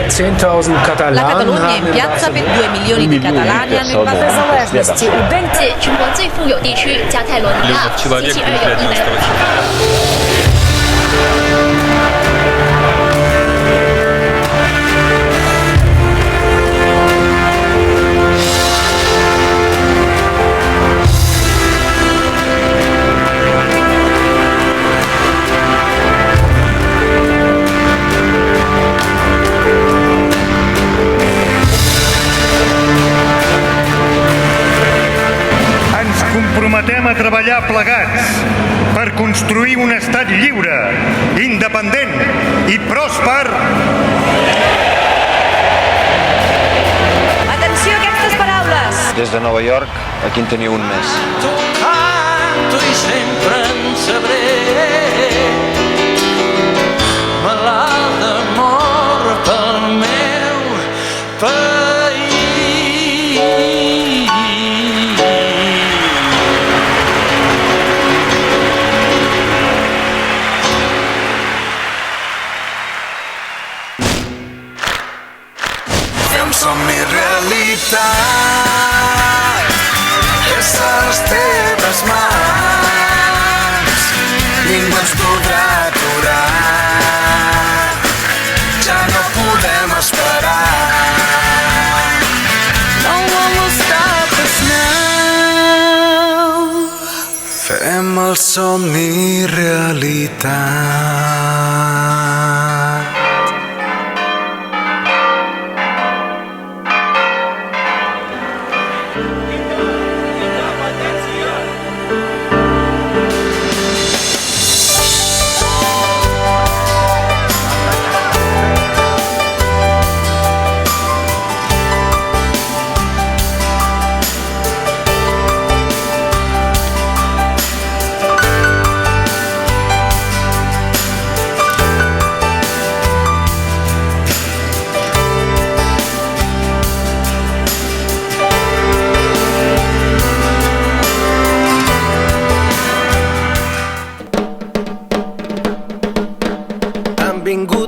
La Catalunya in piazza per 2 milioni di catalani hanno invaso nезалежності у день 全国最富有地区加泰罗尼亚，星期二有100人。 Comprometem a treballar plegats per construir un estat lliure, independent i pròsper. Atenció a aquestes paraules. Des de Nova York, aquí en teniu un mes. Canto i sempre en sabré, malalt d'amor pel meu país. Somni realitat és a les teves mans, ningú ens podrà aturar, ja no podem esperar. No won't stop us now. Fem el somni realitat.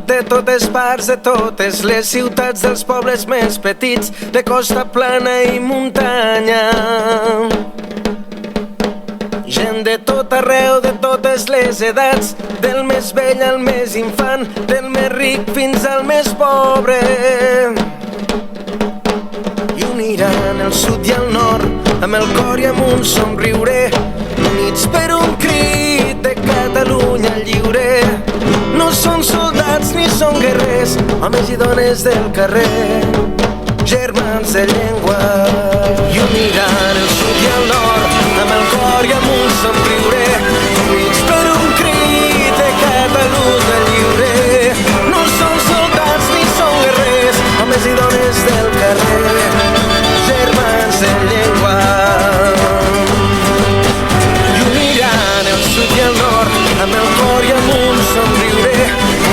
De totes parts, de totes les ciutats, dels pobles més petits, de costa plana i muntanya. Gent de tot arreu, de totes les edats, del més vell al més infant, del més ric fins al més pobre. I uniran el sud i el nord, amb el cor i amb un somriure, units per un crit de Catalunya lliure. No són soldats ni són guerrers, homes i dones del carrer, germans de llengua. I uniran el sud i el nord, amb el cor i amb un somriure, units per un crit de Catalunya lliure. No són soldats ni són guerrers, homes i dones del carrer, germans de llengua. I uniran el sud i el nord, amb el cor i amb un somriure,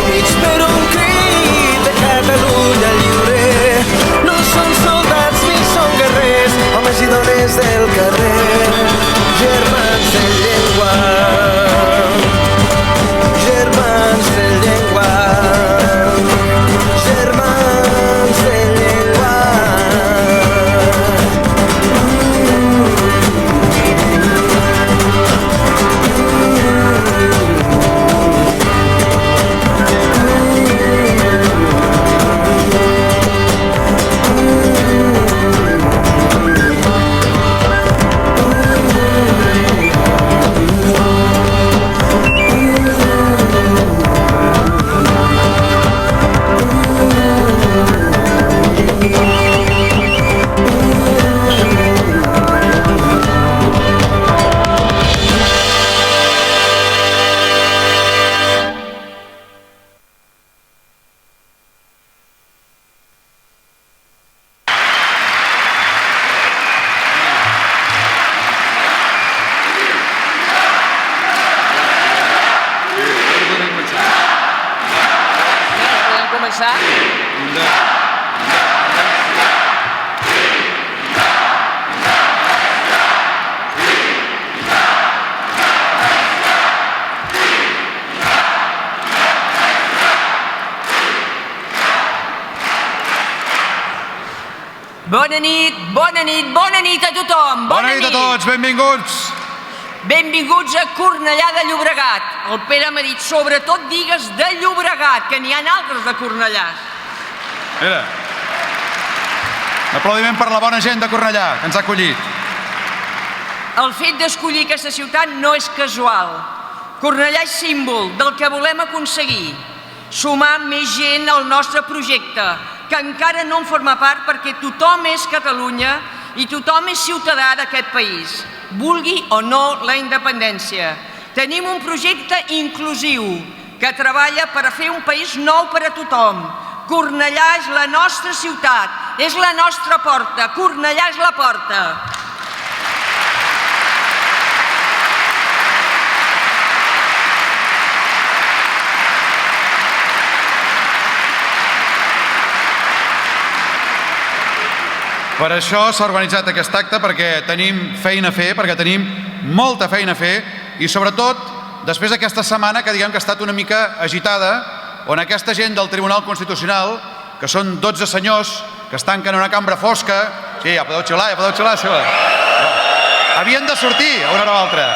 units per un crit de Catalunya lliure. No són soldats ni són guerrers, homes i dones del carrer, germans de llengua, germans de llengua, germans de llengua. Bona nit, bona nit, bona nit a tothom. Bona nit a tots, benvinguts. Benvinguts a Cornellà de Llobregat. El Pere m'ha dit, sobretot digues de Llobregat, que n'hi ha altres de Cornellà. Mira, un aplaudiment per la bona gent de Cornellà, que ens ha acollit. El fet d'escollir aquesta ciutat no és casual. Cornellà és símbol del que volem aconseguir. Sumar més gent al nostre projecte, que encara no en forma part perquè tothom és Catalunya i tothom és ciutadà d'aquest país, vulgui o no la independència. Tenim un projecte inclusiu que treballa per a fer un país nou per a tothom. Cornellà és la nostra ciutat, és la nostra porta, Cornellà és la porta. Per això s'ha organitzat aquest acte, perquè tenim feina a fer, perquè tenim molta feina a fer i sobretot després d'aquesta setmana que diguem que ha estat una mica agitada, on aquesta gent del Tribunal Constitucional, que són 12 senyors que es tanquen en una cambra fosca, sí, ja podeu xiular, sí, havien de sortir a una o altra.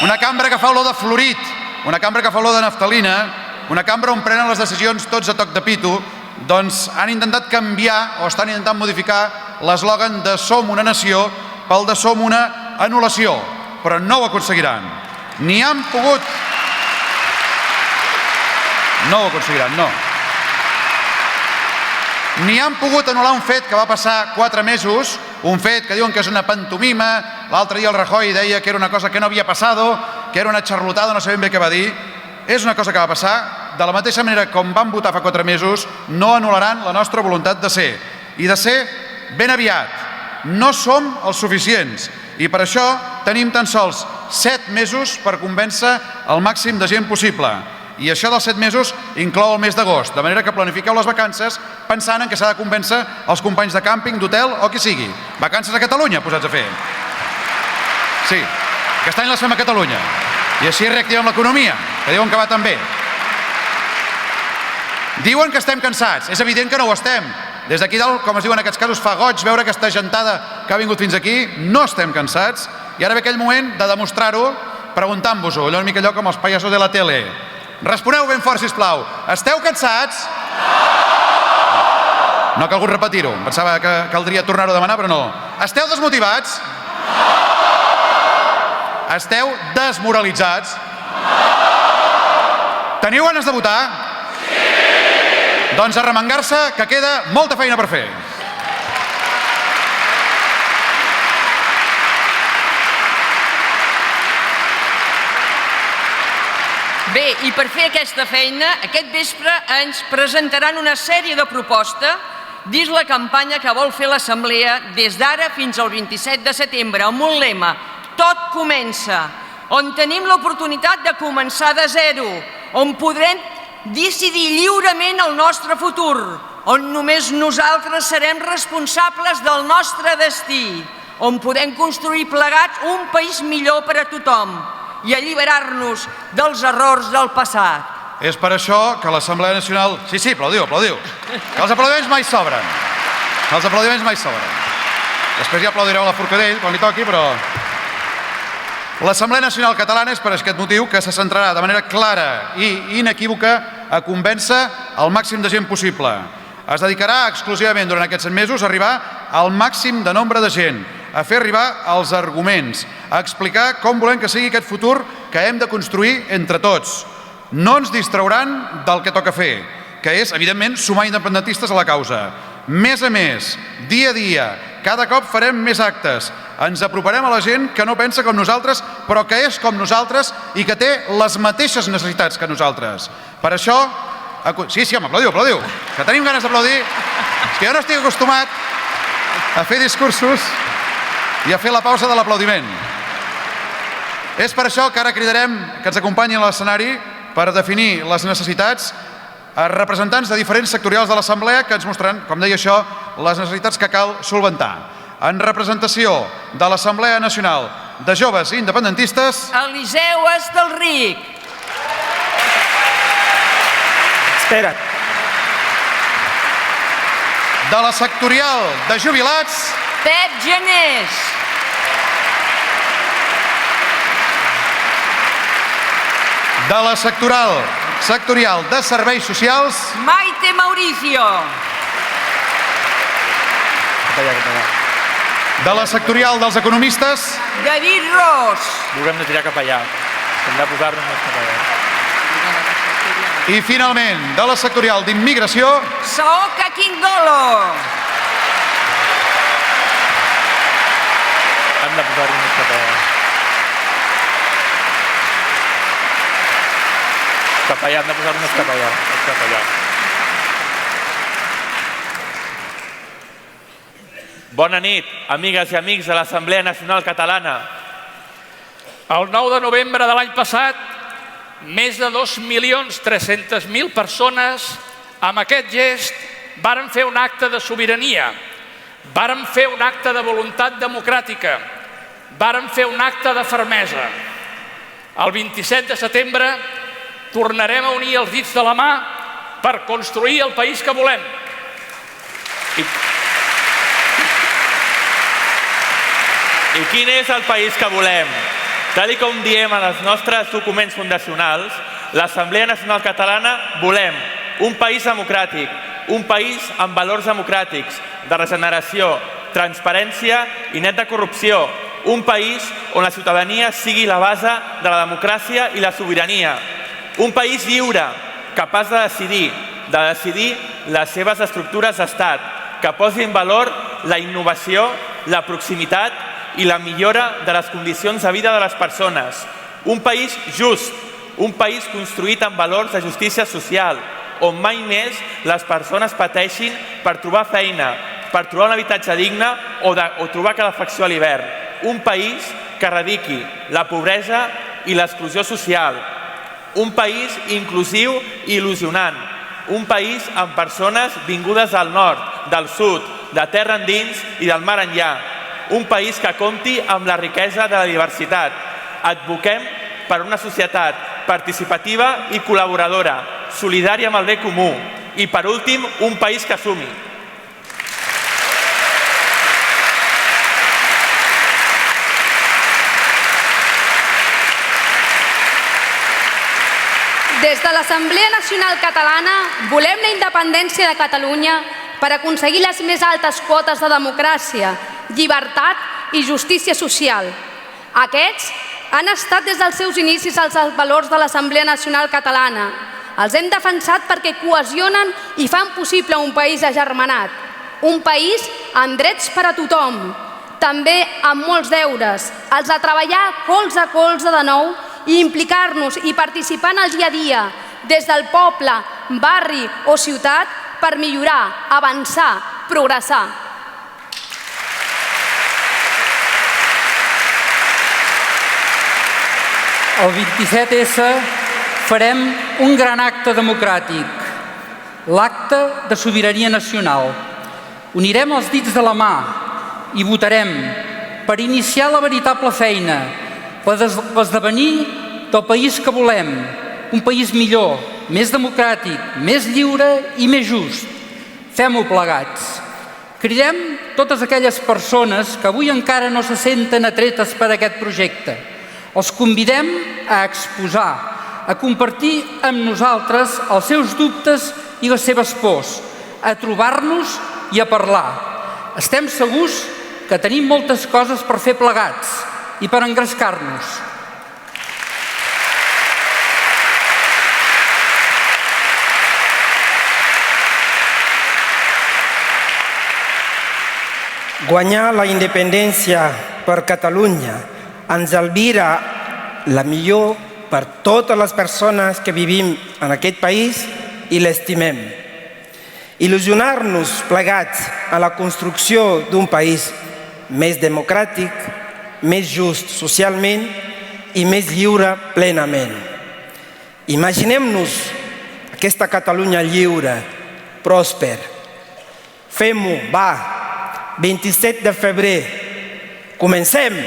Una cambra que fa olor de florit, una cambra que fa olor de naftalina, una cambra on prenen les decisions tots a toc de pito. Doncs han intentat canviar o estan intentant modificar l'eslògan de Som una nació pel de Som una anul·lació, però no ho aconseguiran. Ni han pogut... No ho aconseguiran, no. Ni han pogut anul·lar un fet que va passar 4 mesos, un fet que diuen que és una pantomima, l'altre dia el Rajoy deia que era una cosa que no havia passado, que era una xarlotada, no sabem bé què va dir. És una cosa que va passar. De la mateixa manera com van votar fa 4 mesos, no anul·laran la nostra voluntat de ser. I de ser ben aviat. No som els suficients. I per això tenim tan sols 7 mesos per convèncer el màxim de gent possible. I això dels 7 mesos inclou el mes d'agost. De manera que planifiqueu les vacances pensant en que s'ha de convèncer els companys de càmping, d'hotel o qui sigui. Vacances a Catalunya, posats a fer. Sí, aquest any les fem a Catalunya. I així reactivem l'economia, que diuen que va tan bé. Diuen que estem cansats. És evident que no ho estem. Des d'aquí dalt, com es diu en aquests casos, fa goig veure aquesta gentada que ha vingut fins aquí. No estem cansats. I ara ve aquell moment de demostrar-ho preguntant-vos-ho. Allò una mica allò com els pallassos de la tele. Responeu ben fort, sisplau. Esteu cansats? No ha calgut repetir-ho. Pensava que caldria tornar-ho a demanar, però no. Esteu desmotivats? Esteu desmoralitzats? Teniu ganes de votar? Doncs arremangar-se, que queda molta feina per fer. Bé, i per fer aquesta feina, aquest vespre ens presentaran una sèrie de propostes dins la campanya que vol fer l'Assemblea des d'ara fins al 27 de setembre, amb un lema: tot comença, on tenim l'oportunitat de començar de zero, on podrem decidir lliurement el nostre futur, on només nosaltres serem responsables del nostre destí, on podem construir plegats un país millor per a tothom i alliberar-nos dels errors del passat. És per això que l'Assemblea Nacional... Sí, aplaudiu. Que els aplaudiments mai sobren. Després ja aplaudireu la Forcadell quan li toqui, però... L'Assemblea Nacional Catalana és per aquest motiu que se centrarà de manera clara i inequívoca a convèncer el màxim de gent possible. Es dedicarà exclusivament durant aquests 7 mesos a arribar al màxim de nombre de gent, a fer arribar els arguments, a explicar com volem que sigui aquest futur que hem de construir entre tots. No ens distrauran del que toca fer, que és, evidentment, sumar independentistes a la causa. Més a més, dia a dia, cada cop farem més actes. Ens aproparem a la gent que no pensa com nosaltres, però que és com nosaltres i que té les mateixes necessitats que nosaltres. Per això... Sí, home, aplaudiu, que tenim ganes d'aplaudir. És que jo no estic acostumat a fer discursos i a fer la pausa de l'aplaudiment. És per això que ara cridarem que ens acompanyin a l'escenari per definir les necessitats a representants de diferents sectorials de l'Assemblea que ens mostraran, com deia això, les necessitats que cal solventar. En representació de l'Assemblea Nacional de Joves Independentistes... Eliseu Estelric. Espera't. de la sectorial de jubilats, Pep Genés. de la sectorial de serveis socials, Maite Mauricio. de la sectorial dels economistes, David Ros. Ho hem de tirar cap allà. Hem de posar-nos més cap allà. i finalment de la sectorial d'immigració, Saoka Quingolo. Hem de posar-nos més cap allà. Cap allà, hem de posar-nos més cap allà. Cap allà. Bona nit, amigues i amics de l'Assemblea Nacional Catalana. El 9 de novembre de l'any passat, més de 2.300.000 persones amb aquest gest varen fer un acte de sobirania, varen fer un acte de voluntat democràtica, varen fer un acte de fermesa. El 27 de setembre tornarem a unir els dits de la mà per construir el país que volem. I quin és el país que volem? Tal com diem en els nostres documents fundacionals, l'Assemblea Nacional Catalana volem un país democràtic, un país amb valors democràtics, de regeneració, transparència i net de corrupció, un país on la ciutadania sigui la base de la democràcia i la sobirania, un país lliure, capaç de decidir les seves estructures d'estat, que posi en valor la innovació, la proximitat i la millora de les condicions de vida de les persones. Un país just, un país construït amb valors de justícia social, on mai més les persones pateixin per trobar feina, per trobar un habitatge digne o trobar calefacció a l'hivern. Un país que erradiqui la pobresa i l'exclusió social. Un país inclusiu i il·lusionant. Un país amb persones vingudes del nord, del sud, de terra endins i del mar enllà. Un país que compti amb la riquesa de la diversitat. Advoquem per una societat participativa i col·laboradora, solidària amb el bé comú i, per últim, un país que sumi. Des de l'Assemblea Nacional Catalana volem la independència de Catalunya per aconseguir les més altes quotes de democràcia, llibertat i justícia social. Aquests han estat des dels seus inicis els valors de l'Assemblea Nacional Catalana. Els hem defensat perquè cohesionen i fan possible un país agermanat, un país amb drets per a tothom, també amb molts deures, els de treballar colze a colze de nou i implicar-nos i participar en el dia a dia, des del poble, barri o ciutat, per millorar, avançar, progressar. El 27S farem un gran acte democràtic, l'acte de sobirania nacional. Unirem els dits de la mà i votarem per iniciar la veritable feina, l'esdevenir del país que volem, un país millor, més democràtic, més lliure i més just. Fem-ho plegats. Cridem totes aquelles persones que avui encara no se senten atretes per aquest projecte. Els convidem a exposar, a compartir amb nosaltres els seus dubtes i les seves pors, a trobar-nos i a parlar. Estem segurs que tenim moltes coses per fer plegats i per engrescar-nos. Guanyar la independència per Catalunya ens albira la millor per totes les persones que vivim en aquest país i l'estimem. Il·lusionar-nos plegats a la construcció d'un país més democràtic, més just socialment i més lliure plenament. Imaginem-nos aquesta Catalunya lliure, pròsper. Fem-ho, va! 27 de febrer. Comencem!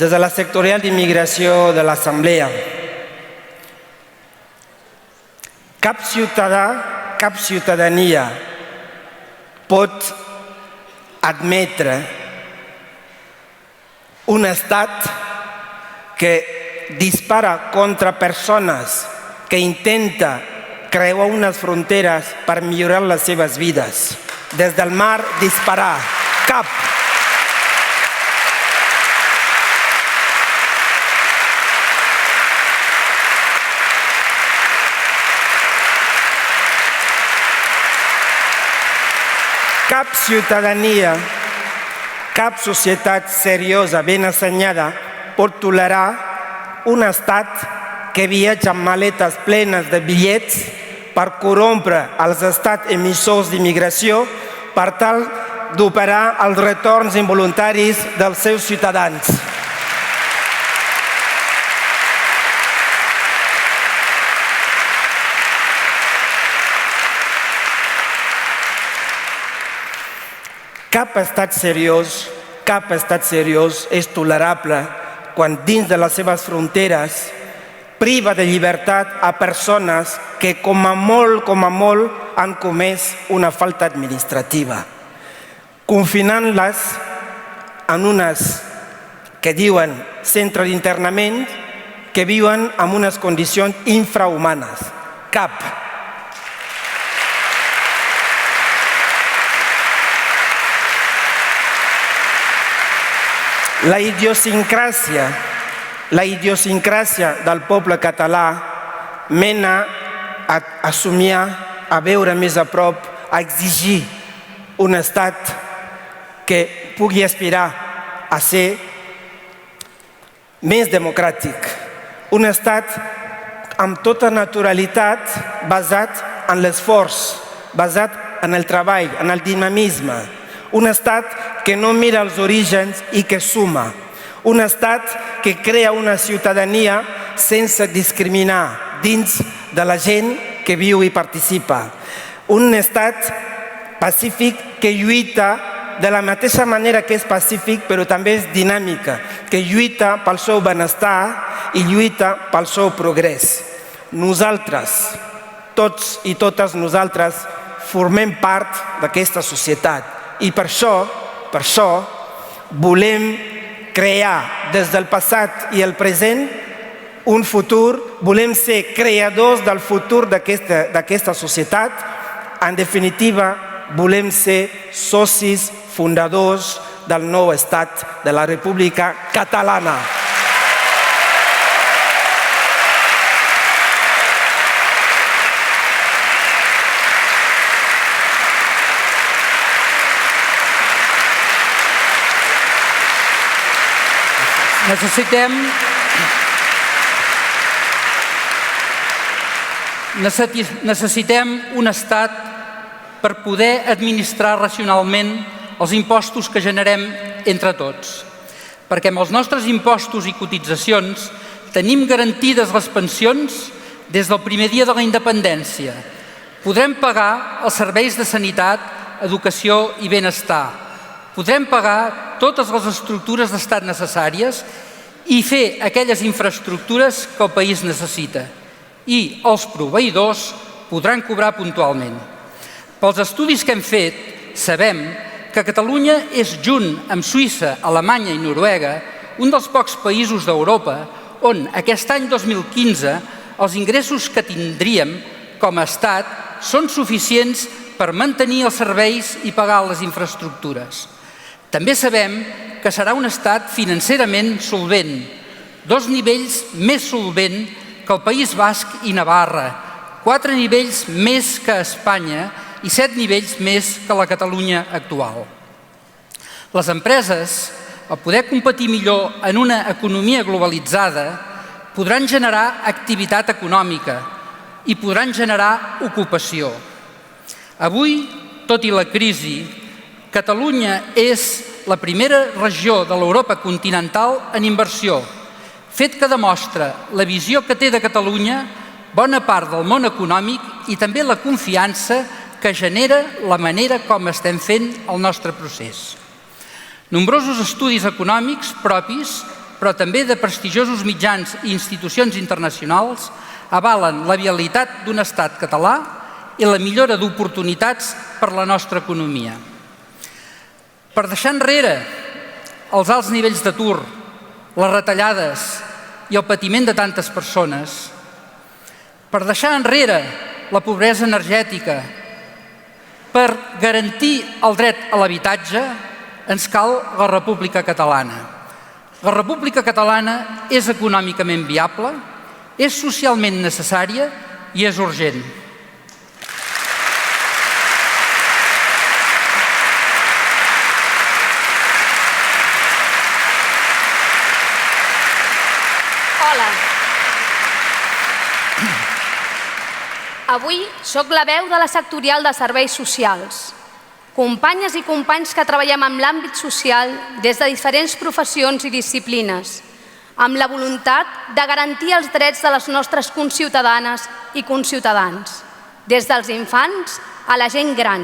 des de la sectorial d'immigració de l'Assemblea. Cap ciutadà, cap ciutadania pot admetre un estat que dispara contra persones que intenta creuar unes fronteres per millorar les seves vides. Des del mar, disparar. Cap. Cap ciutadania, cap societat seriosa, ben assenyada, pot tolerar un estat que viatja amb maletes plenes de bitllets per corrompre els estats emissors d'immigració per tal d'operar els retorns involuntaris dels seus ciutadans. Cap estat seriós és tolerable quan dins de les seves fronteres priva de llibertat a persones que com a molt han comès una falta administrativa, confinant-les en unes que diuen centres d'internament que viuen en unes condicions infrahumanes. Cap. La idiosincràsia del poble català mena a somiar, a veure més a prop, a exigir un estat que pugui aspirar a ser més democràtic. Un estat amb tota naturalitat basat en l'esforç, basat en el treball, en el dinamisme. Un estat que no mira els orígens i que suma. Un estat que crea una ciutadania sense discriminar dins de la gent que viu i participa. Un estat pacífic que lluita de la mateixa manera que és pacífic, però també és dinàmica, que lluita pel seu benestar i lluita pel seu progrés. Nosaltres, tots i totes nosaltres, formem part d'aquesta societat. I per això, volem crear des del passat i el present un futur, volem ser creadors del futur d'aquesta societat. En definitiva, volem ser socis fundadors del nou estat de la República Catalana. Necessitem un estat per poder administrar racionalment els impostos que generem entre tots, perquè amb els nostres impostos i cotitzacions tenim garantides les pensions des del primer dia de la independència. Podrem pagar els serveis de sanitat, educació i benestar. Podrem pagar totes les estructures d'estat necessàries i fer aquelles infraestructures que el país necessita. I els proveïdors podran cobrar puntualment. Pels estudis que hem fet, sabem que Catalunya és, junt amb Suïssa, Alemanya i Noruega, un dels pocs països d'Europa on aquest any 2015 els ingressos que tindríem com a estat són suficients per mantenir els serveis i pagar les infraestructures. També sabem que serà un estat financerament solvent, 2 nivells més solvent que el País Basc i Navarra, 4 nivells més que Espanya i 7 nivells més que la Catalunya actual. Les empreses, al poder competir millor en una economia globalitzada, podran generar activitat econòmica i podran generar ocupació. Avui, tot i la crisi, Catalunya és la primera regió de l'Europa continental en inversió, fet que demostra la visió que té de Catalunya bona part del món econòmic i també la confiança que genera la manera com estem fent el nostre procés. Nombrosos estudis econòmics propis però també de prestigiosos mitjans i institucions internacionals, avalen la viabilitat d'un estat català i la millora d'oportunitats per la nostra economia. Per deixar enrere els alts nivells d'atur, les retallades i el patiment de tantes persones, per deixar enrere la pobresa energètica, per garantir el dret a l'habitatge, ens cal la República Catalana. La República Catalana és econòmicament viable, és socialment necessària i és urgent. Hola. Avui sóc la veu de la sectorial de serveis socials. Companyes i companys que treballem en l'àmbit social des de diferents professions i disciplines, amb la voluntat de garantir els drets de les nostres conciutadanes i conciutadans, des dels infants a la gent gran,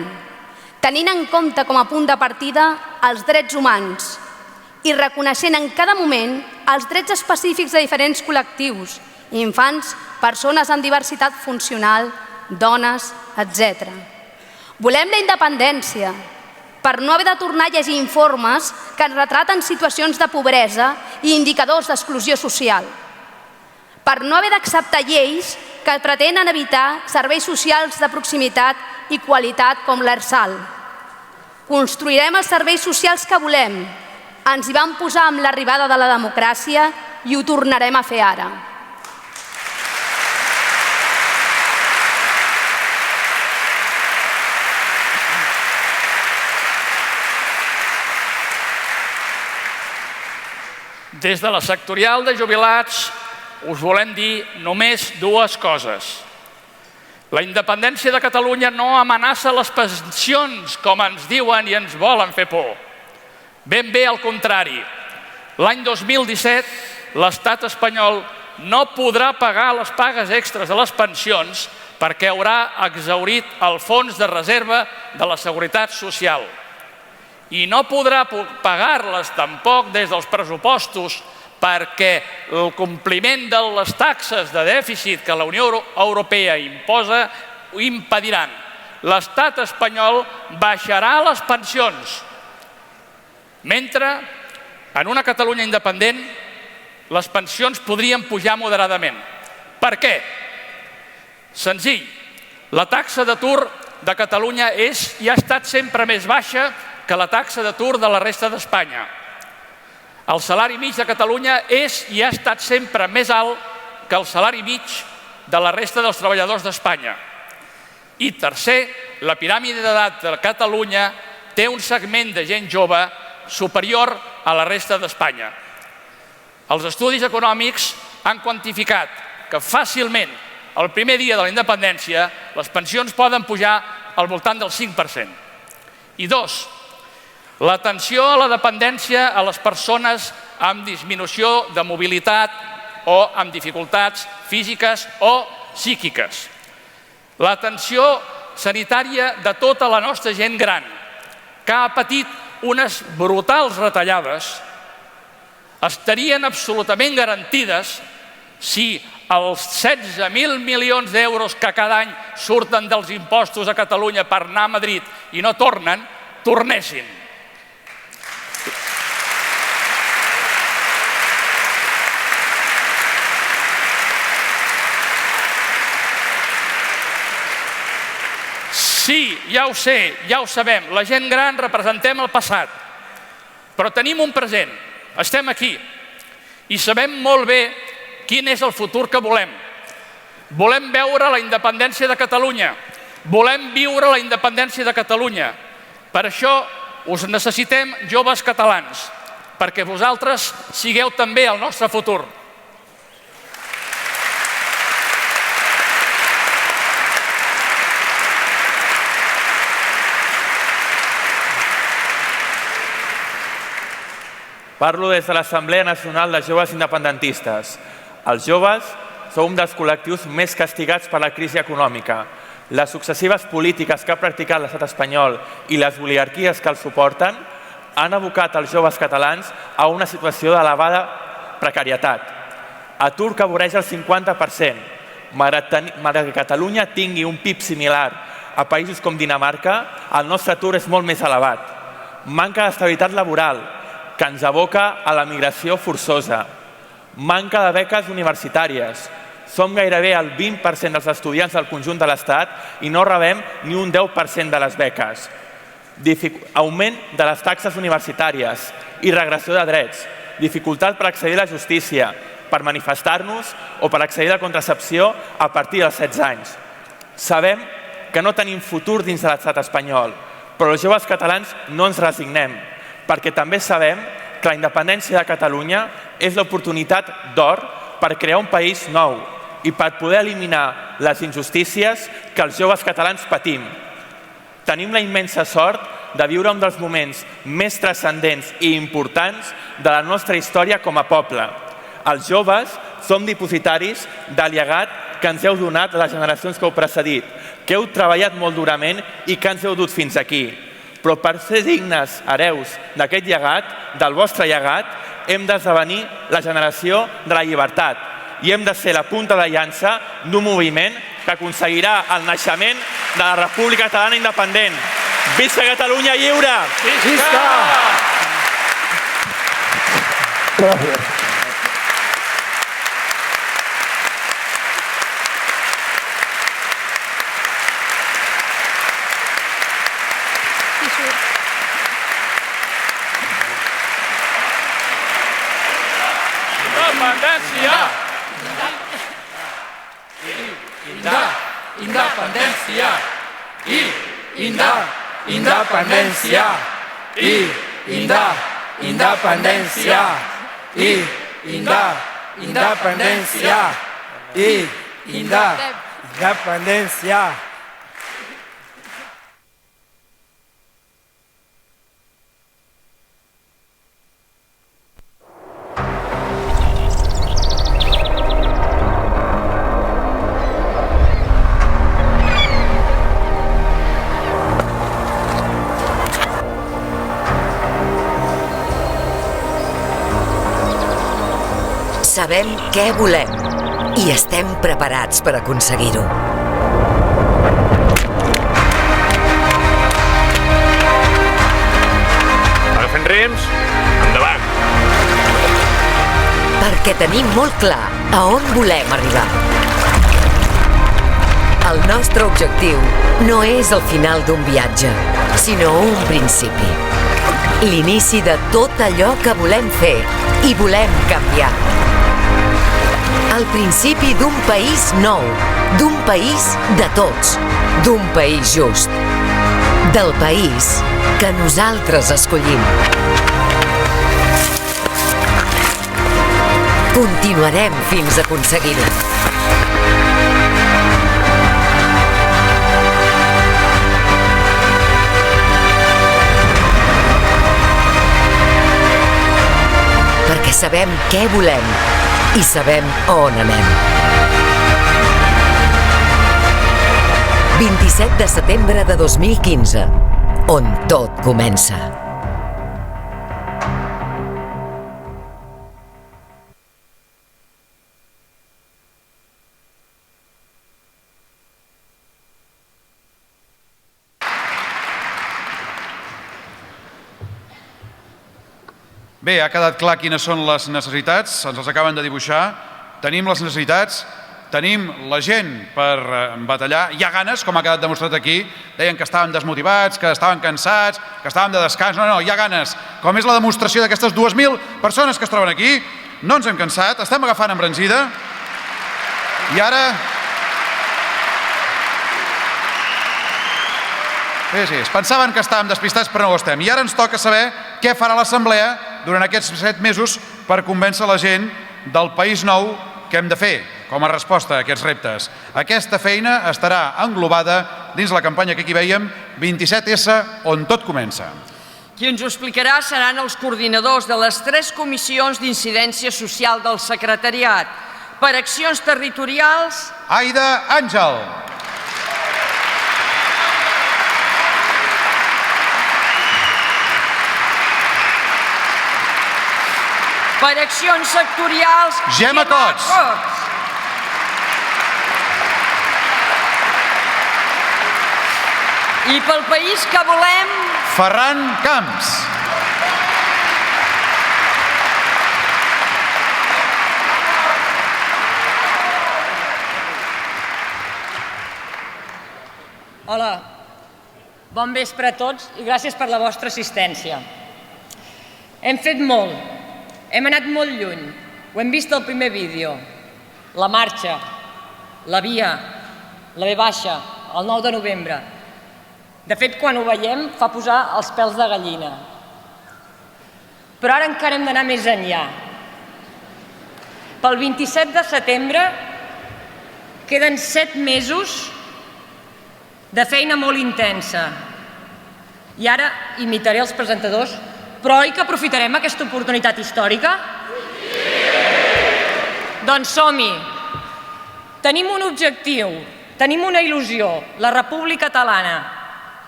tenint en compte com a punt de partida els drets humans i reconeixent en cada moment els drets específics de diferents col·lectius, infants, persones amb diversitat funcional, dones, etc. Volem la independència per no haver de tornar a llegir informes que ens retraten situacions de pobresa i indicadors d'exclusió social, per no haver d'acceptar lleis que pretenen evitar serveis socials de proximitat i qualitat com l'ERSAL. Construirem els serveis socials que volem. Ens hi vam posar amb l'arribada de la democràcia i ho tornarem a fer ara. Des de la sectorial de jubilats us volem dir només dues coses. La independència de Catalunya no amenaça les pensions, com ens diuen i ens volen fer por. Ben bé al contrari. L'any 2017 l'estat espanyol no podrà pagar les pagues extres de les pensions perquè haurà exhaurit el fons de reserva de la Seguretat Social. I no podrà pagar-les tampoc des dels pressupostos perquè el compliment de les taxes de dèficit que la Unió Europea imposa ho impediran. L'estat espanyol baixarà les pensions, mentre en una Catalunya independent les pensions podrien pujar moderadament. Per què? Senzill. La taxa d'atur de Catalunya és i ha estat sempre més baixa que la taxa d'atur de la resta d'Espanya. El salari mig de Catalunya és i ha estat sempre més alt que el salari mig de la resta dels treballadors d'Espanya. I tercer, la piràmide d'edat de Catalunya té un segment de gent jove superior a la resta d'Espanya. Els estudis econòmics han quantificat que fàcilment el primer dia de la independència les pensions poden pujar al voltant del 5%. I dos, l'atenció a la dependència a les persones amb disminució de mobilitat o amb dificultats físiques o psíquiques. L'atenció sanitària de tota la nostra gent gran, que ha patit unes brutals retallades, estarien absolutament garantides si els 16.000 milions d'euros que cada any surten dels impostos a Catalunya per anar a Madrid i no tornen, tornessin. Sí, ja ho sé, ja ho sabem, la gent gran representem el passat, però tenim un present, estem aquí i sabem molt bé quin és el futur que volem. Volem veure la independència de Catalunya, volem viure la independència de Catalunya. Per això us necessitem joves catalans, perquè vosaltres sigueu també el nostre futur. Parlo des de l'Assemblea Nacional de Joves Independentistes. Els joves són un dels col·lectius més castigats per la crisi econòmica. Les successives polítiques que ha practicat l'estat espanyol i les oligarquies que el suporten han abocat els joves catalans a una situació d'elevada precarietat. Atur que voreja el 50%. Malgrat que Catalunya tingui un PIB similar a països com Dinamarca, el nostre atur és molt més elevat. Manca d'estabilitat laboral, que ens aboca a la migració forçosa. Manca de beques universitàries. Som gairebé el 20% dels estudiants del conjunt de l'Estat i no rebem ni un 10% de les beques. Augment de les taxes universitàries i regressió de drets. Dificultat per accedir a la justícia, per manifestar-nos o per accedir a la contracepció a partir dels 16 anys. Sabem que no tenim futur dins de l'estat espanyol, però els joves catalans no ens resignem, perquè també sabem que la independència de Catalunya és l'oportunitat d'or per crear un país nou i per poder eliminar les injustícies que els joves catalans patim. Tenim la immensa sort de viure un dels moments més transcendents i importants de la nostra història com a poble. Els joves som dipositaris del llegat que ens heu donat les generacions que heu precedit, que heu treballat molt durament i que ens heu dut fins aquí. Però per ser dignes hereus d'aquest llegat, del vostre llegat, hem d'esdevenir la generació de la llibertat i hem de ser la punta de llança d'un moviment que aconseguirà el naixement de la República Catalana Independent. Visca Catalunya lliure! Visca! Gràcies. Independència! Independència! Independència! Independència! Independència! Sabem què volem i estem preparats per aconseguir-ho. Agafen rems, endavant! Perquè tenim molt clar a on volem arribar. El nostre objectiu no és el final d'un viatge, sinó un principi. L'inici de tot allò que volem fer i volem canviar. El principi d'un país nou, d'un país de tots, d'un país just, del país que nosaltres escollim. Continuarem fins a aconseguir-ho. Perquè sabem què volem i sabem on anem. 27 de setembre de 2015, on tot comença. Bé, ha quedat clar quines són les necessitats, ens les acaben de dibuixar. Tenim les necessitats, tenim la gent per batallar. Hi ha ganes, com ha quedat demostrat aquí. Deien que estàvem desmotivats, que estaven cansats, que estàvem de descans. No, hi ha ganes. Com és la demostració d'aquestes 2.000 persones que es troben aquí. No ens hem cansat, estem agafant embranzida. I ara... Sí, es pensaven que estàvem despistats, però no ho estem. I ara ens toca saber què farà l'Assemblea durant aquests 7 mesos per convèncer la gent del país nou que hem de fer com a resposta a aquests reptes. Aquesta feina estarà englobada dins la campanya que aquí veiem, 27S, on tot comença. Qui ens ho explicarà seran els coordinadors de les 3 comissions d'incidència social del secretariat. Per accions territorials... Aida Àngel. per accions sectorials, Gemma Cots. I pel país que volem, Ferran Camps. Hola, bon vespre a tots i gràcies per la vostra assistència. Hem fet molt, hem anat molt lluny, ho hem vist al primer vídeo, la marxa, la via, la V baixa, el 9 de novembre. De fet, quan ho veiem, fa posar els pèls de gallina. Però ara encara hem d'anar més enllà. Pel 27 de setembre queden 7 mesos de feina molt intensa. I ara imitaré els presentadors, però oi que aprofitarem aquesta oportunitat històrica? Sí! Doncs som-hi! Tenim un objectiu, tenim una il·lusió, la República Catalana,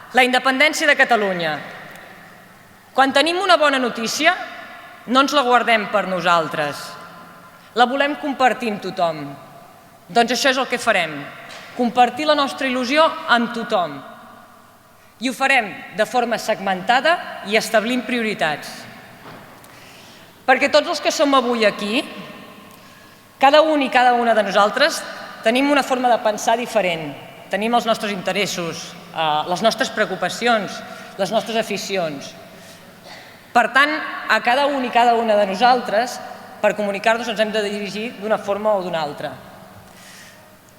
la independència de Catalunya. Quan tenim una bona notícia, no ens la guardem per nosaltres. La volem compartir amb tothom. Doncs això és el que farem. Compartir la nostra il·lusió amb tothom. I ho farem de forma segmentada i establint prioritats. Perquè tots els que som avui aquí, cada un i cada una de nosaltres, tenim una forma de pensar diferent. Tenim els nostres interessos, les nostres preocupacions, les nostres aficions. Per tant, a cada un i cada una de nosaltres, per comunicar-nos ens hem de dirigir d'una forma o d'una altra.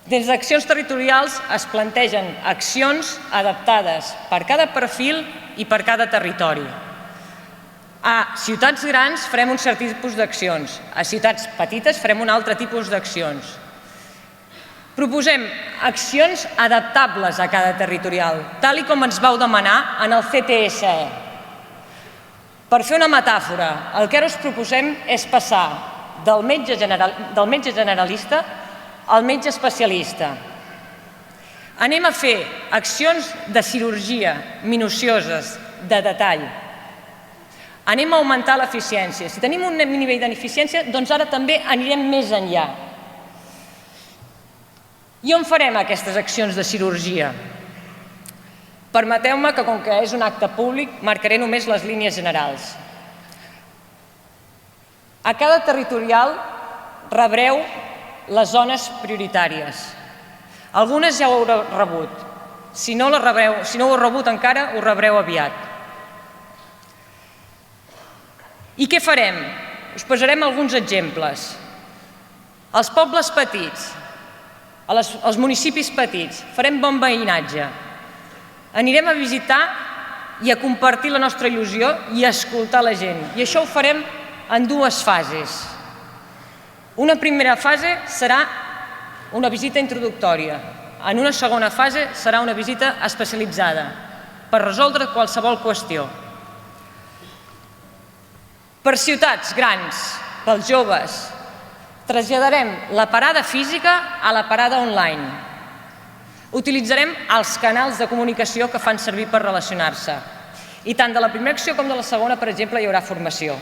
Des d'accions territorials es plantegen accions adaptades per cada perfil i per cada territori. A ciutats grans farem un cert tipus d'accions, a ciutats petites farem un altre tipus d'accions. Proposem accions adaptables a cada territorial, tal com ens vau demanar en el CTSE. Per fer una metàfora, el que ara us proposem és passar del metge generalista al metge especialista. Anem a fer accions de cirurgia minucioses, de detall. Anem a augmentar l'eficiència. Si tenim un nivell d'eficiència, doncs ara també anirem més enllà. I on farem aquestes accions de cirurgia? Permeteu-me que, com que és un acte públic, marcaré només les línies generals. A cada territorial rebreu les zones prioritàries. Algunes ja ho haureu rebut. Si no ho heu rebut encara, ho rebreu aviat. I què farem? Us posarem alguns exemples. Als pobles petits, als municipis petits, farem bon veïnatge. Anirem a visitar i a compartir la nostra il·lusió i a escoltar la gent. I això ho farem en 2 fases. Una primera fase serà una visita introductòria. En una segona fase serà una visita especialitzada per resoldre qualsevol qüestió. Per ciutats grans, pels joves, traslladarem la parada física a la parada online. Utilitzarem els canals de comunicació que fan servir per relacionar-se. I tant de la primera acció com de la segona, per exemple, hi haurà formació.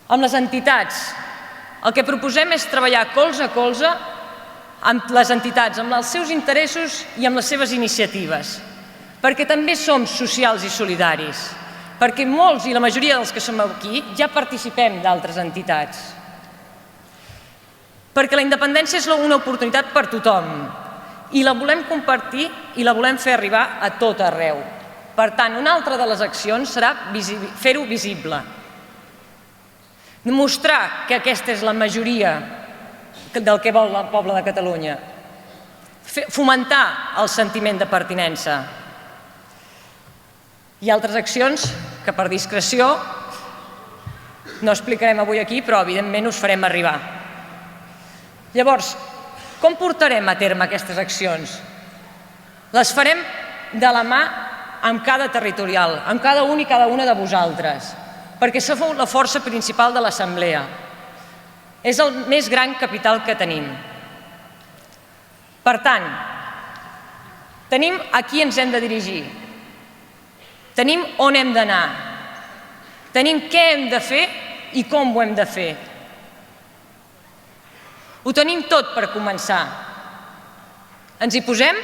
Amb les entitats, el que proposem és treballar colze a colze amb les entitats, amb els seus interessos i amb les seves iniciatives, perquè també som socials i solidaris, perquè molts i la majoria dels que som aquí ja participem d'altres entitats. Perquè la independència és una oportunitat per tothom i la volem compartir i la volem fer arribar a tot arreu. Per tant, una altra de les accions serà fer-ho visible. Mostrar que aquesta és la majoria del que vol el poble de Catalunya. Fomentar el sentiment de pertinença. Hi ha altres accions que per discreció no explicarem avui aquí, però evidentment us farem arribar. Llavors, com portarem a terme aquestes accions? Les farem de la mà amb cada territorial, amb cada un i cada una de vosaltres, perquè sou la força principal de l'Assemblea. És el més gran capital que tenim. Per tant, tenim a qui ens hem de dirigir, tenim on hem d'anar, tenim què hem de fer i com ho hem de fer. Ho tenim tot per començar. Ens hi posem?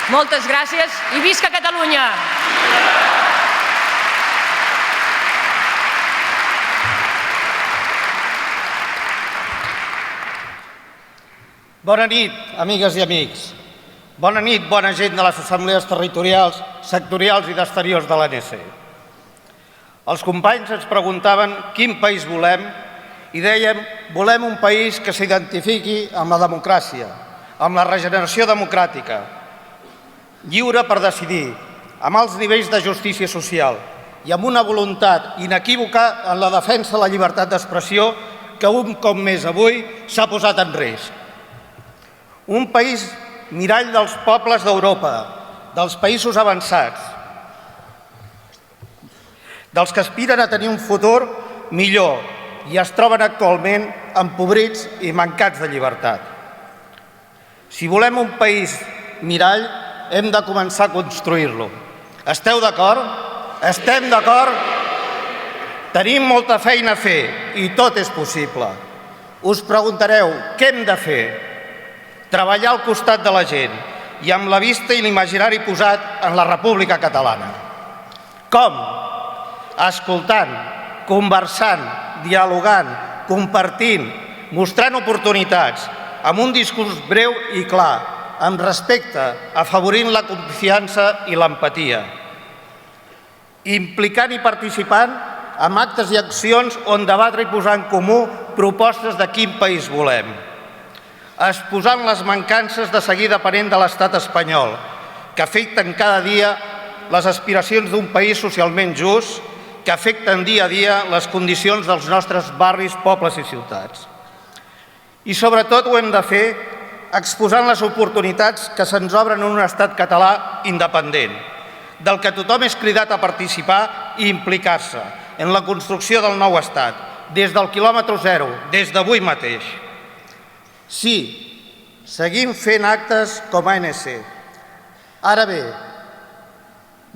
Moltes gràcies i visca Catalunya! Bona nit, amigues i amics. Bona nit, bona gent de les assemblees territorials, sectorials i d'exteriors de l'ANC. Els companys ens preguntaven quin país volem i dèiem volem un país que s'identifiqui amb la democràcia, amb la regeneració democràtica, lliure per decidir, amb alts nivells de justícia social i amb una voluntat inequívoca en la defensa de la llibertat d'expressió que un cop més avui s'ha posat en risc. Un país mirall dels pobles d'Europa, dels països avançats, dels que aspiren a tenir un futur millor i es troben actualment empobrits i mancats de llibertat. Si volem un país mirall, hem de començar a construir-lo. Esteu d'acord? Estem d'acord? Tenim molta feina a fer i tot és possible. Us preguntareu què hem de fer? Treballar al costat de la gent i amb la vista i l'imaginari posat en la República Catalana. Com? Escoltant, conversant, dialogant, compartint, mostrant oportunitats, amb un discurs breu i clar, amb respecte, afavorint la confiança i l'empatia. Implicant i participant en actes i accions on debatre i posar en comú propostes de quin país volem. Exposant les mancances de seguir depenent de l'estat espanyol, que afecten cada dia les aspiracions d'un país socialment just, que afecten dia a dia les condicions dels nostres barris, pobles i ciutats. I sobretot ho hem de fer exposant les oportunitats que se'ns obren en un estat català independent, del que tothom és cridat a participar i implicar-se en la construcció del nou estat, des del quilòmetre zero, des d'avui mateix. Sí, seguim fent actes com a ANC. Ara bé,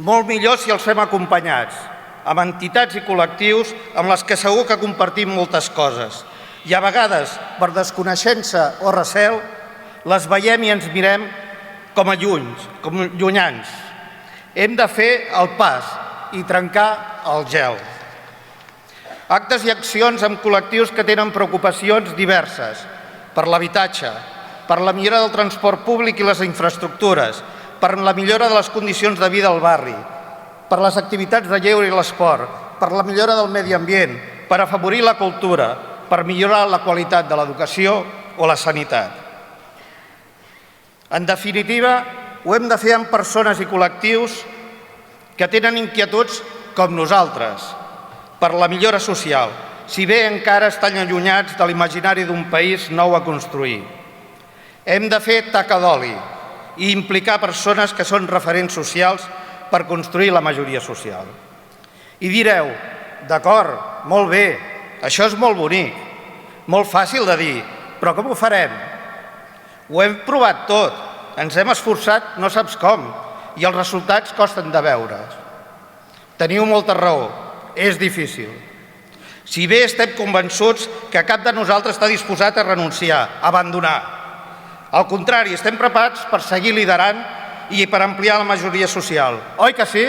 molt millor si els fem acompanyats, amb entitats i col·lectius amb les que segur que compartim moltes coses i a vegades, per desconeixença o recel, les veiem i ens mirem com a llunyans. Hem de fer el pas i trencar el gel. Actes i accions amb col·lectius que tenen preocupacions diverses per l'habitatge, per la millora del transport públic i les infraestructures, per la millora de les condicions de vida al barri, per les activitats de lleure i l'esport, per la millora del medi ambient, per afavorir la cultura, per millorar la qualitat de l'educació o la sanitat. En definitiva, ho hem de fer amb persones i col·lectius que tenen inquietuds com nosaltres per la millora social, si bé encara estan allunyats de l'imaginari d'un país nou a construir. Hem de fer taca d'oli i implicar persones que són referents socials per construir la majoria social. I direu, d'acord, molt bé, això és molt bonic, molt fàcil de dir, però com ho farem? Ho hem provat tot, ens hem esforçat no saps com, i els resultats costen de veure's. Teniu molta raó, és difícil. Si bé estem convençuts que cap de nosaltres està disposat a renunciar, a abandonar. Al contrari, estem preparats per seguir liderant i per ampliar la majoria social. Oi que sí?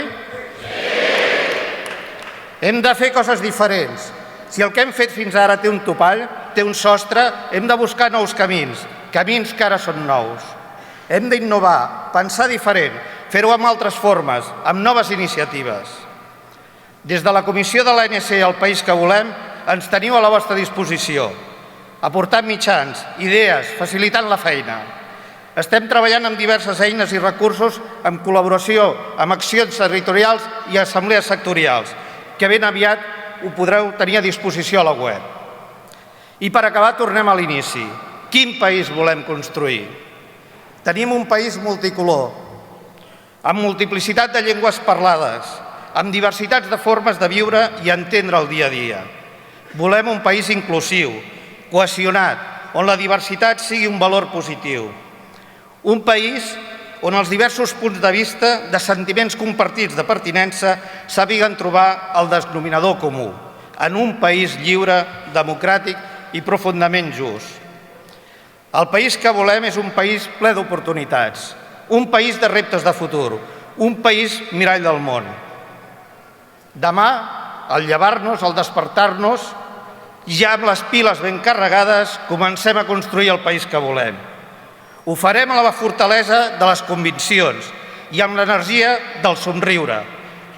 Hem de fer coses diferents. Si el que hem fet fins ara té un topall, té un sostre, hem de buscar nous camins, camins que ara són nous. Hem d'innovar, pensar diferent, fer-ho amb altres formes, amb noves iniciatives. Des de la Comissió de l'ANC El País que Volem, ens teniu a la vostra disposició, aportant mitjans, idees, facilitant la feina. Estem treballant amb diverses eines i recursos en col·laboració amb accions territorials i assemblees sectorials, que ben aviat ho podreu tenir a disposició a la web. I per acabar, tornem a l'inici. Quin país volem construir? Tenim un país multicolor, amb multiplicitat de llengües parlades, amb diversitats de formes de viure i entendre el dia a dia. Volem un país inclusiu, cohesionat, on la diversitat sigui un valor positiu. Un país on els diversos punts de vista de sentiments compartits de pertinença sàpiguen trobar el denominador comú, en un país lliure, democràtic i profundament just. El país que volem és un país ple d'oportunitats, un país de reptes de futur, un país mirall del món. Demà, al llevar-nos, al despertar-nos, ja amb les piles ben carregades, comencem a construir el país que volem. Ho farem amb la fortalesa de les conviccions i amb l'energia del somriure.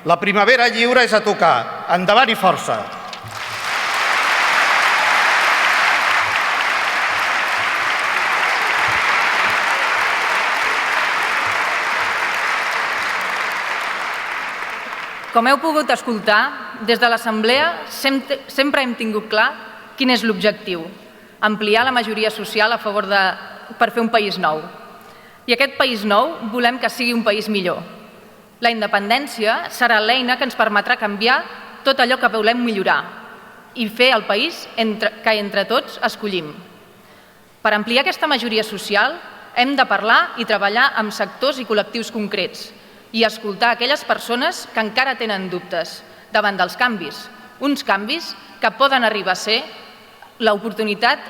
La primavera lliure és a tocar. Endavant i força! Com heu pogut escoltar, des de l'Assemblea sempre hem tingut clar quin és l'objectiu: ampliar la majoria social per fer un país nou. I aquest país nou volem que sigui un país millor. La independència serà l'eina que ens permetrà canviar tot allò que volem millorar i fer el país que entre tots escollim. Per ampliar aquesta majoria social hem de parlar i treballar amb sectors i col·lectius concrets i escoltar aquelles persones que encara tenen dubtes davant dels canvis, uns canvis que poden arribar a ser l'oportunitat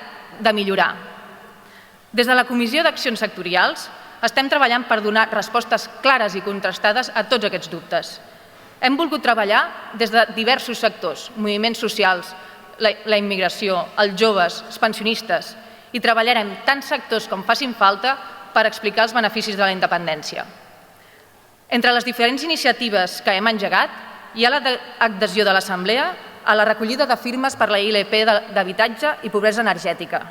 de millorar. Des de la Comissió d'Accions Sectorials estem treballant per donar respostes clares i contrastades a tots aquests dubtes. Hem volgut treballar des de diversos sectors, moviments socials, la immigració, els joves, els pensionistes, i treballarem tants sectors com facin falta per explicar els beneficis de la independència. Entre les diferents iniciatives que hem engegat hi ha l'adhesió de l'Assemblea a la recollida de firmes per la ILP d'habitatge i pobresa energètica,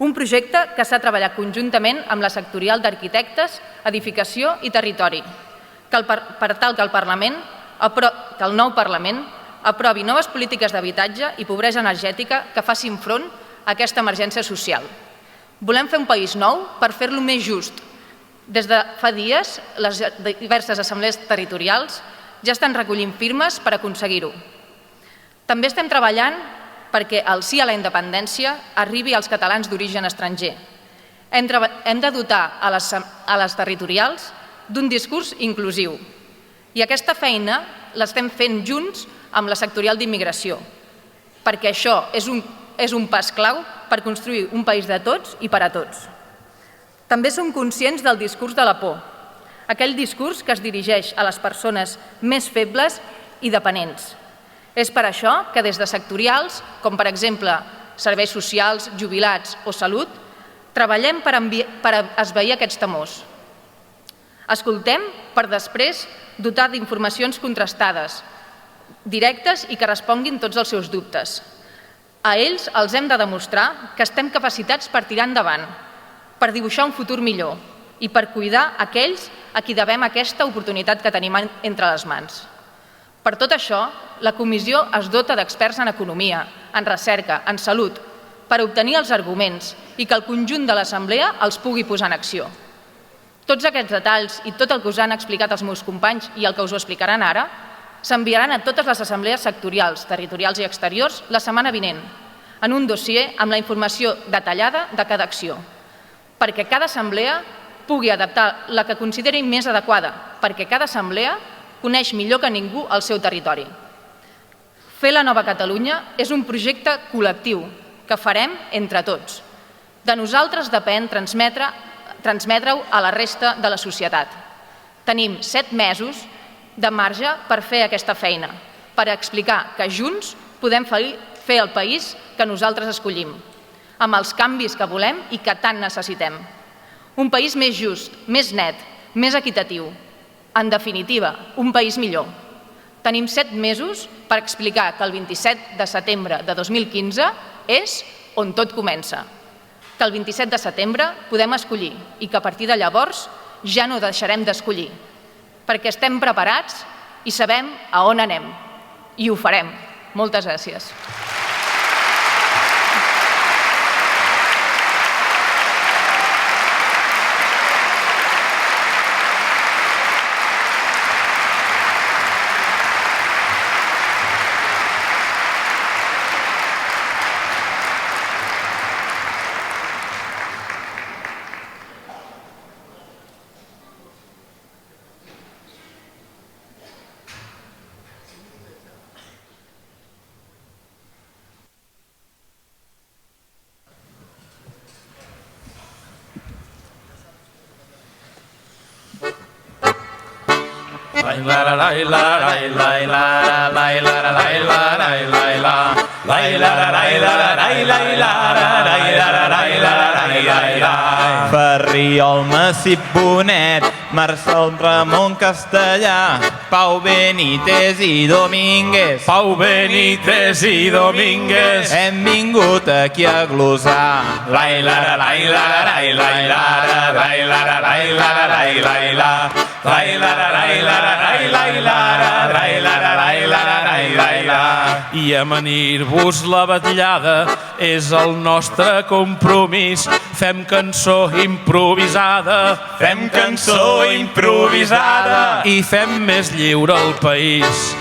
un projecte que s'ha treballat conjuntament amb la sectorial d'arquitectes, edificació i territori, per tal que el nou Parlament aprovi noves polítiques d'habitatge i pobresa energètica que facin front a aquesta emergència social. Volem fer un país nou per fer-lo més just. Des de fa dies, les diverses assemblees territorials ja estan recollint firmes per aconseguir-ho. També estem treballant perquè el sí a la independència arribi als catalans d'origen estranger. Hem de dotar a les territorials d'un discurs inclusiu. I aquesta feina l'estem fent junts amb la sectorial d'immigració, perquè això és un pas clau per construir un país de tots i per a tots. També som conscients del discurs de la por, aquell discurs que es dirigeix a les persones més febles i dependents. És per això que des de sectorials, com per exemple serveis socials, jubilats o salut, treballem per esvair aquests temors. Escoltem per després dotar d'informacions contrastades, directes i que responguin tots els seus dubtes. A ells els hem de demostrar que estem capacitats per tirar endavant, per dibuixar un futur millor i per cuidar aquells a qui devem aquesta oportunitat que tenim entre les mans. Per tot això, la comissió es dota d'experts en economia, en recerca, en salut, per obtenir els arguments i que el conjunt de l'Assemblea els pugui posar en acció. Tots aquests detalls i tot el que us han explicat els meus companys i el que us ho explicaran ara s'enviaran a totes les assemblees sectorials, territorials i exteriors la setmana vinent, en un dossier amb la informació detallada de cada acció, perquè cada assemblea pugui adaptar la que consideri més adequada, perquè cada assemblea coneix millor que ningú el seu territori. Fer la nova Catalunya és un projecte col·lectiu que farem entre tots. De nosaltres depèn transmetre-ho a la resta de la societat. Tenim 7 mesos de marge per fer aquesta feina, per explicar que junts podem fer el país que nosaltres escollim, amb els canvis que volem i que tant necessitem. Un país més just, més net, més equitatiu. En definitiva, un país millor. Tenim 7 mesos per explicar que el 27 de setembre de 2015 és on tot comença. Que el 27 de setembre podem escollir i que a partir de llavors ja no deixarem d'escollir, perquè estem preparats i sabem a on anem. I ho farem. Moltes gràcies. Ferriol, Massip, Bonet, Marcel, Ramon, Castellà, Pau Benítez i Domínguez. Pau Benítez i Domínguez. Hem vingut aquí a glosar. I amanir-vos la vetllada és el nostre compromís. Fem cançó improvisada. Fem cançó improvisada. I fem més lliure el país.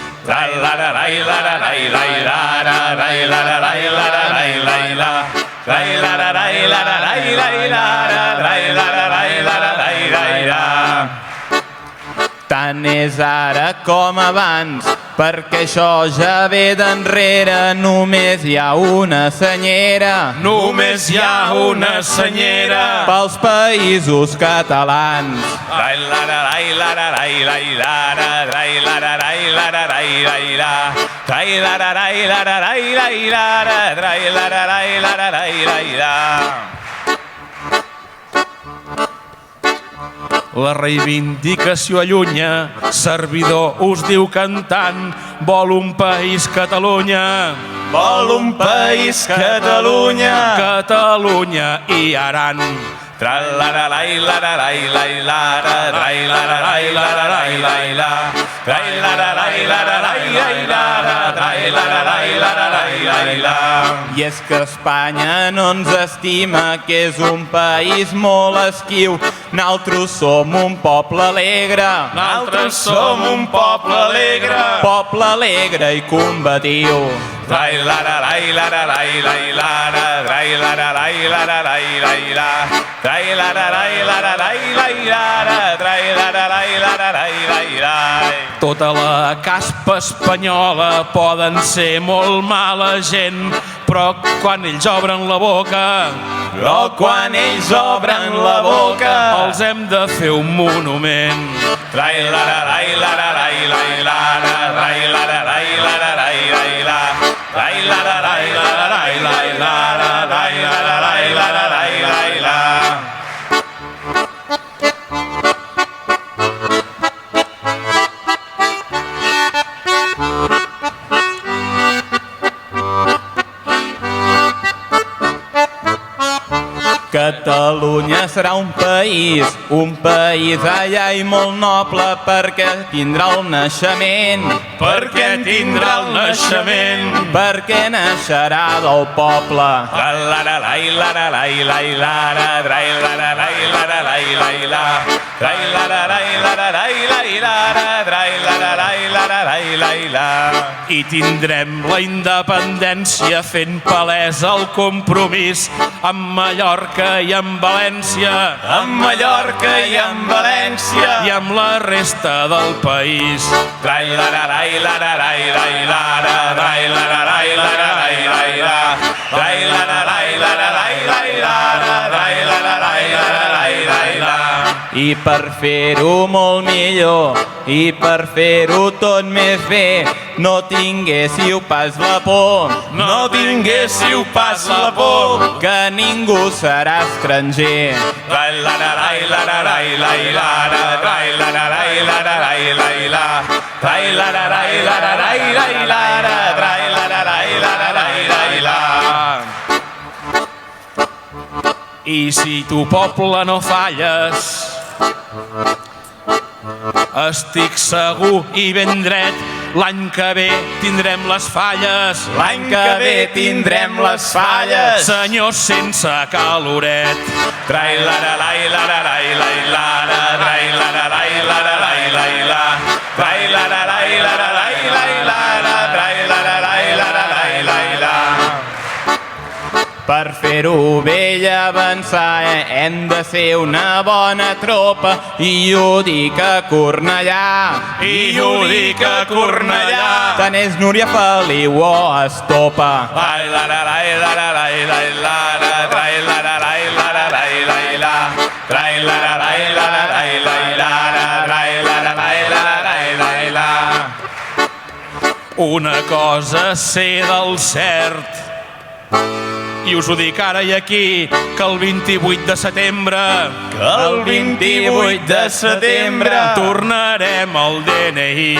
Tant és ara com abans, perquè això ja ve d'enrere. Només hi ha una senyera. Només hi ha una senyera. Pels països catalans. La reivindicació allunya, servidor us diu cantant, vol un país Catalunya. Vol un país Catalunya. Catalunya i Aran. I és que Espanya no ens estima, que és un país molt esquiu. Naltros som un poble alegre. Naltros som un poble alegre. Poble alegre i combatiu. Tota la caspa espanyola poden ser molt mala gent, però quan ells obren la boca, els hem de fer un monument. Catalunya serà un país allà i molt noble, perquè tindrà el naixement. Perquè tindrà el naixement. Perquè naixerà del poble. I tindrem la independència fent palès el compromís amb Mallorca i amb València. Amb Mallorca i amb València. I amb la resta del país. I per fer-ho molt millor, i per fer-ho tot més bé, no tinguéssiu pas la por. No tinguéssiu pas la por. Que ningú serà estranger. I si tu, poble, no falles, estic segur i ben dret, l'any que ve tindrem les falles. L'any que ve tindrem les falles. Senyors sense caloret. Per fer-ho bé i avançar hem de ser una bona tropa, i ho dic a Cornellà. I ho dic a Cornellà. Tant és Núria Feliu o Estopa. una cosa sé del cert, i us ho dic ara i aquí, que el 28 de setembre, tornarem al DNI.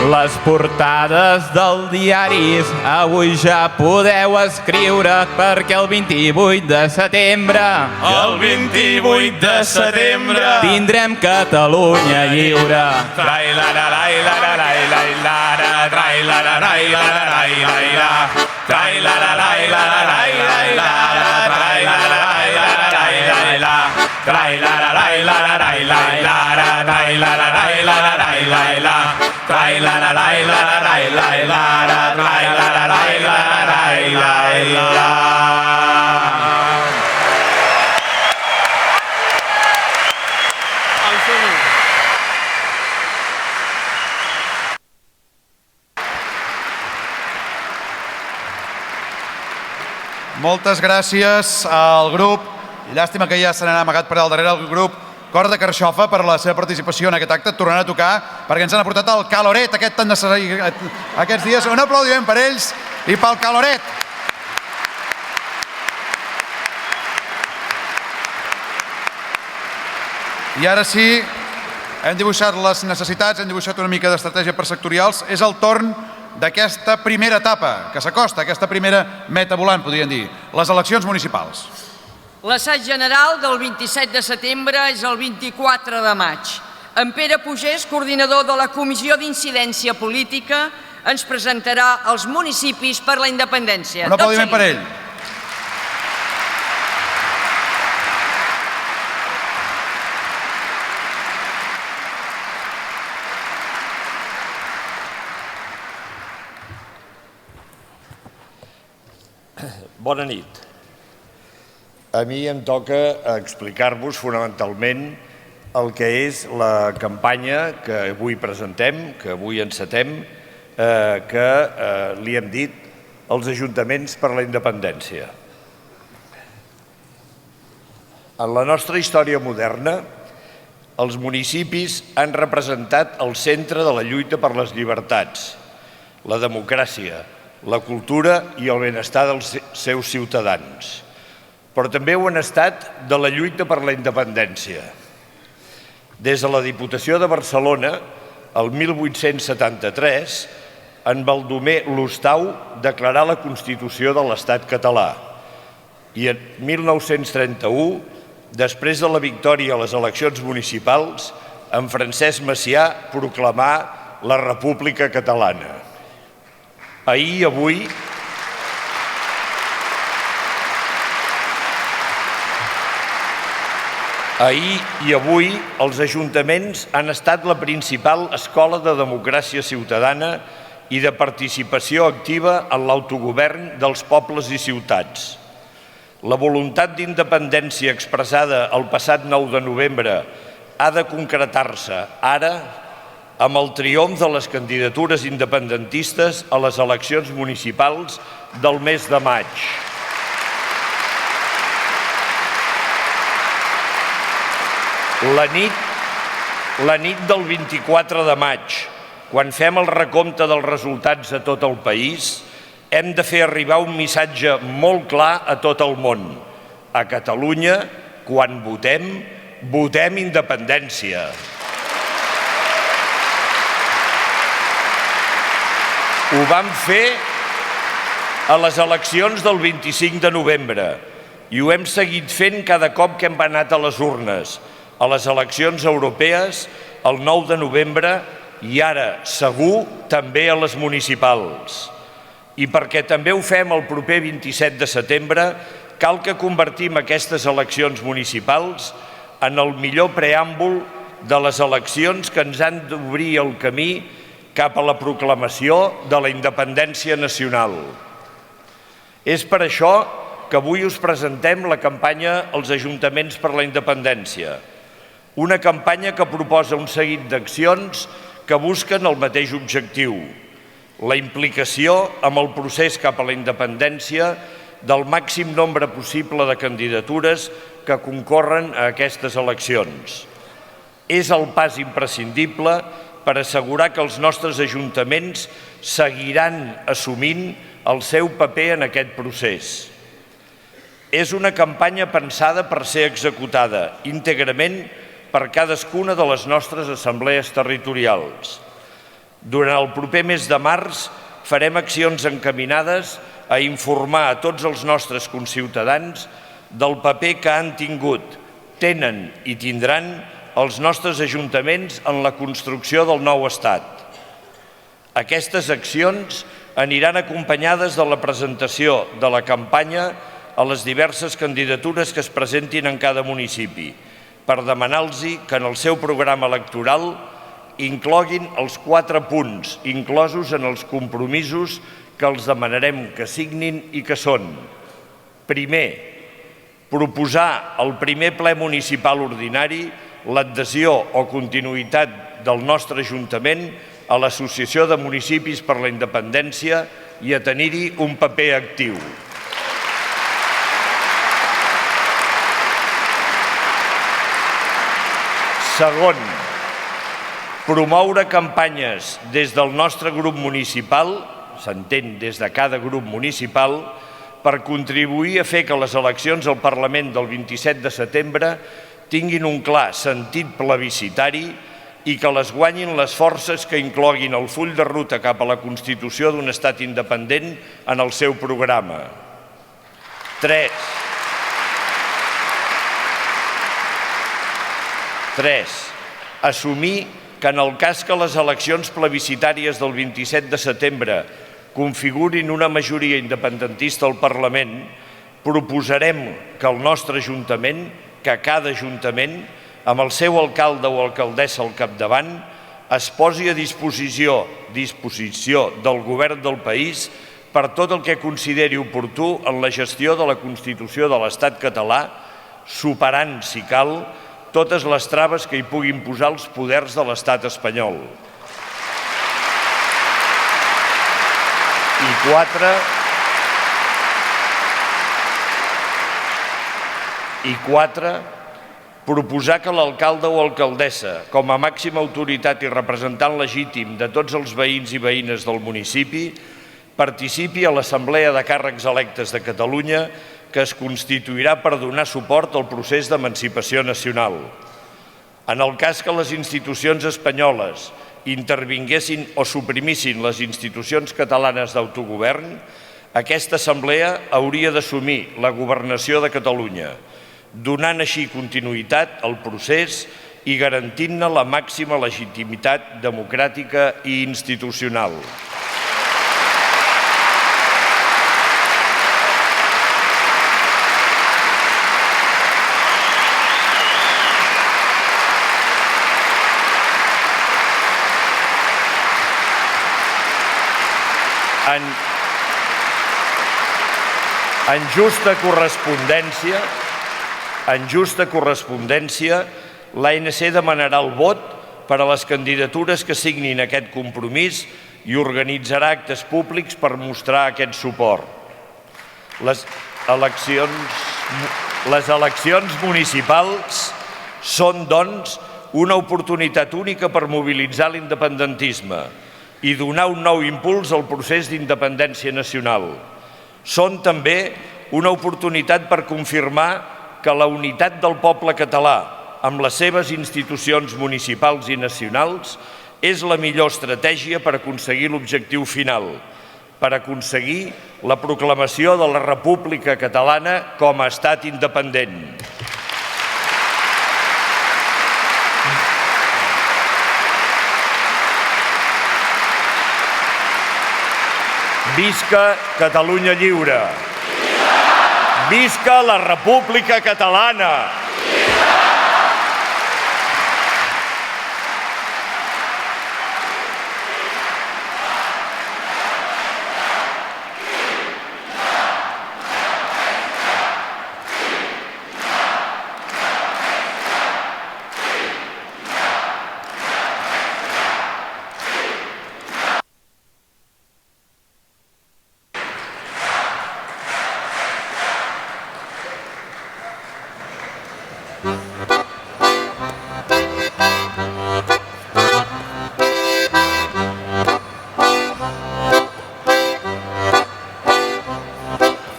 Les portades dels diaris avui ja podeu escriure, perquè el 28 de setembre, tindrem Catalunya lliure. Moltes gràcies al grup. Llàstima que ja se n'ha amagat per al darrere el grup Cor de Carxofa per la seva participació en aquest acte. Tornaran a tocar perquè ens han aportat el caloret aquest tan necessari aquests dies. Un aplaudiment per ells i pel caloret. I ara sí, hem dibuixat les necessitats, hem dibuixat una mica d'estratègia per sectorials. És el torn d'aquesta primera etapa que s'acosta, aquesta primera meta volant, podríem dir, les eleccions municipals. L'assaig general del 27 de setembre és el 24 de maig. En Pere Pugès, coordinador de la Comissió d'Incidència Política, ens presentarà els municipis per la independència. Un aplaudiment per ell. Bona nit. A mi em toca explicar-vos fonamentalment el que és la campanya que avui presentem, que avui encetem, que li hem dit els ajuntaments per la independència. En la nostra història moderna, els municipis han representat el centre de la lluita per les llibertats, la democràcia, la cultura i el benestar dels seus ciutadans. Però també ho han estat de la lluita per la independència. Des de la Diputació de Barcelona, el 1873, en Baldomer Lostau declarà la Constitució de l'Estat català. I en 1931, després de la victòria a les eleccions municipals, en Francesc Macià proclamà la República Catalana. Ahir i avui, els ajuntaments han estat la principal escola de democràcia ciutadana i de participació activa en l'autogovern dels pobles i ciutats. La voluntat d'independència expressada el passat 9 de novembre ha de concretar-se ara amb el triomf de les candidatures independentistes a les eleccions municipals del mes de maig. La nit del 24 de maig, quan fem el recompte dels resultats a tot el país, hem de fer arribar un missatge molt clar a tot el món. A Catalunya, quan votem, votem independència. Ho vam fer a les eleccions del 25 de novembre i ho hem seguit fent cada cop que hem anat a les urnes, a les eleccions europees, el 9 de novembre i ara, segur, també a les municipals. I perquè també ho fem el proper 27 de setembre, cal que convertim aquestes eleccions municipals en el millor preàmbul de les eleccions que ens han d'obrir el camí cap a la proclamació de la independència nacional. És per això que avui us presentem la campanya Els Ajuntaments per la Independència, una campanya que proposa un seguit d'accions que busquen el mateix objectiu: la implicació amb el procés cap a la independència del màxim nombre possible de candidatures que concorren a aquestes eleccions. És el pas imprescindible per assegurar que els nostres ajuntaments seguiran assumint el seu paper en aquest procés. És una campanya pensada per ser executada íntegrament per cadascuna de les nostres assemblees territorials. Durant el proper mes de març farem accions encaminades a informar a tots els nostres conciutadans del paper que han tingut, tenen i tindran els nostres ajuntaments en la construcció del nou estat. Aquestes accions aniran acompanyades de la presentació de la campanya a les diverses candidatures que es presentin en cada municipi, per demanar-los que en el seu programa electoral incloguin els 4 punts inclosos en els compromisos que els demanarem que signin i que són: primer, proposar al primer ple municipal ordinari l'adhesió o continuïtat del nostre Ajuntament a l'Associació de Municipis per la Independència i a tenir-hi un paper actiu. Segon, promoure campanyes des del nostre grup municipal, s'entén des de cada grup municipal, per contribuir a fer que les eleccions al Parlament del 27 de setembre tinguin un clar sentit plebiscitari i que les guanyin les forces que incloguin el full de ruta cap a la constitució d'un estat independent en el seu programa. 3. Assumir que en el cas que les eleccions plebiscitàries del 27 de setembre configurin una majoria independentista al Parlament, proposarem que el nostre Ajuntament, que cada Ajuntament, amb el seu alcalde o alcaldessa al capdavant, es posi a disposició del govern del país per tot el que consideri oportú en la gestió de la Constitució de l'Estat català, superant, si cal, totes les traves que hi puguin posar els poders de l'Estat espanyol. I 4, proposar que l'alcalde o alcaldessa, com a màxima autoritat i representant legítim de tots els veïns i veïnes del municipi, participi a l'Assemblea de Càrrecs Electes de Catalunya, que es constituirà per donar suport al procés d'emancipació nacional. En el cas que les institucions espanyoles intervinguessin o suprimissin les institucions catalanes d'autogovern, aquesta assemblea hauria d'assumir la governació de Catalunya, donant així continuïtat al procés i garantint-ne la màxima legitimitat democràtica i institucional. En justa correspondència, l'ANC demanarà el vot per a les candidatures que signin aquest compromís i organitzarà actes públics per mostrar aquest suport. Les eleccions municipals són, doncs, una oportunitat única per mobilitzar l'independentisme i donar un nou impuls al procés d'independència nacional. Són també una oportunitat per confirmar que la unitat del poble català amb les seves institucions municipals i nacionals és la millor estratègia per aconseguir l'objectiu final, per aconseguir la proclamació de la República Catalana com a estat independent. Visca Catalunya lliure! Visca la República Catalana!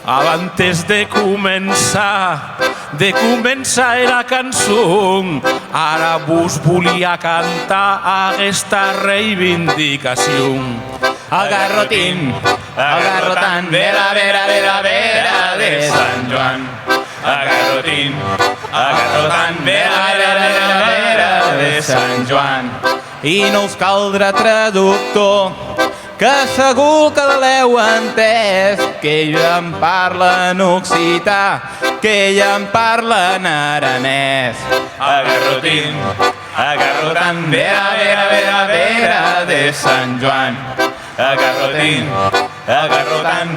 Antes de començar la cançó, ara vos volia cantar aquesta reivindicació. El garrotín, vera, vera, vera, vera de Sant Joan. El garrotín, vera, vera, vera, vera de Sant Joan. I no us caldrà traductor, que segur que l'heu entès, que ella en parla en occità, que ella en parla en aranès. Agarrotín, vera, vera, vera, vera de Sant Joan. Agarrotín,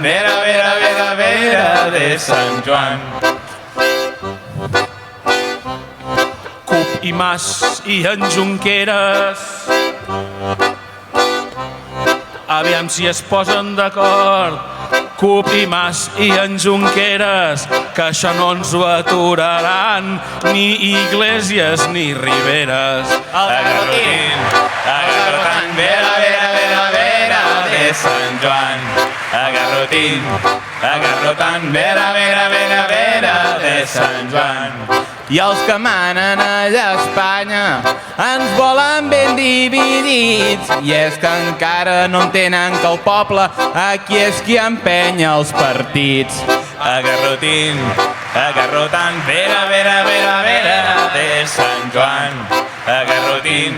vera, vera, vera, vera de Sant Joan. Cup i Mas i en Junqueras, aviam si es posen d'acord. Cup i Mas i en Junqueras, que això no ens ho aturaran ni Iglesias ni Riveras. El garrotín, vera, vera, vera, vera de Sant Joan. El garrotín, vera, vera, vera, vera de Sant Joan. I els que manen allà a Espanya ens volen ben dividits, i és que encara no entenen que el poble aquí és qui empenya els partits. Agarrotín, vera, vera, vera, vera de Sant Joan. Agarrotín,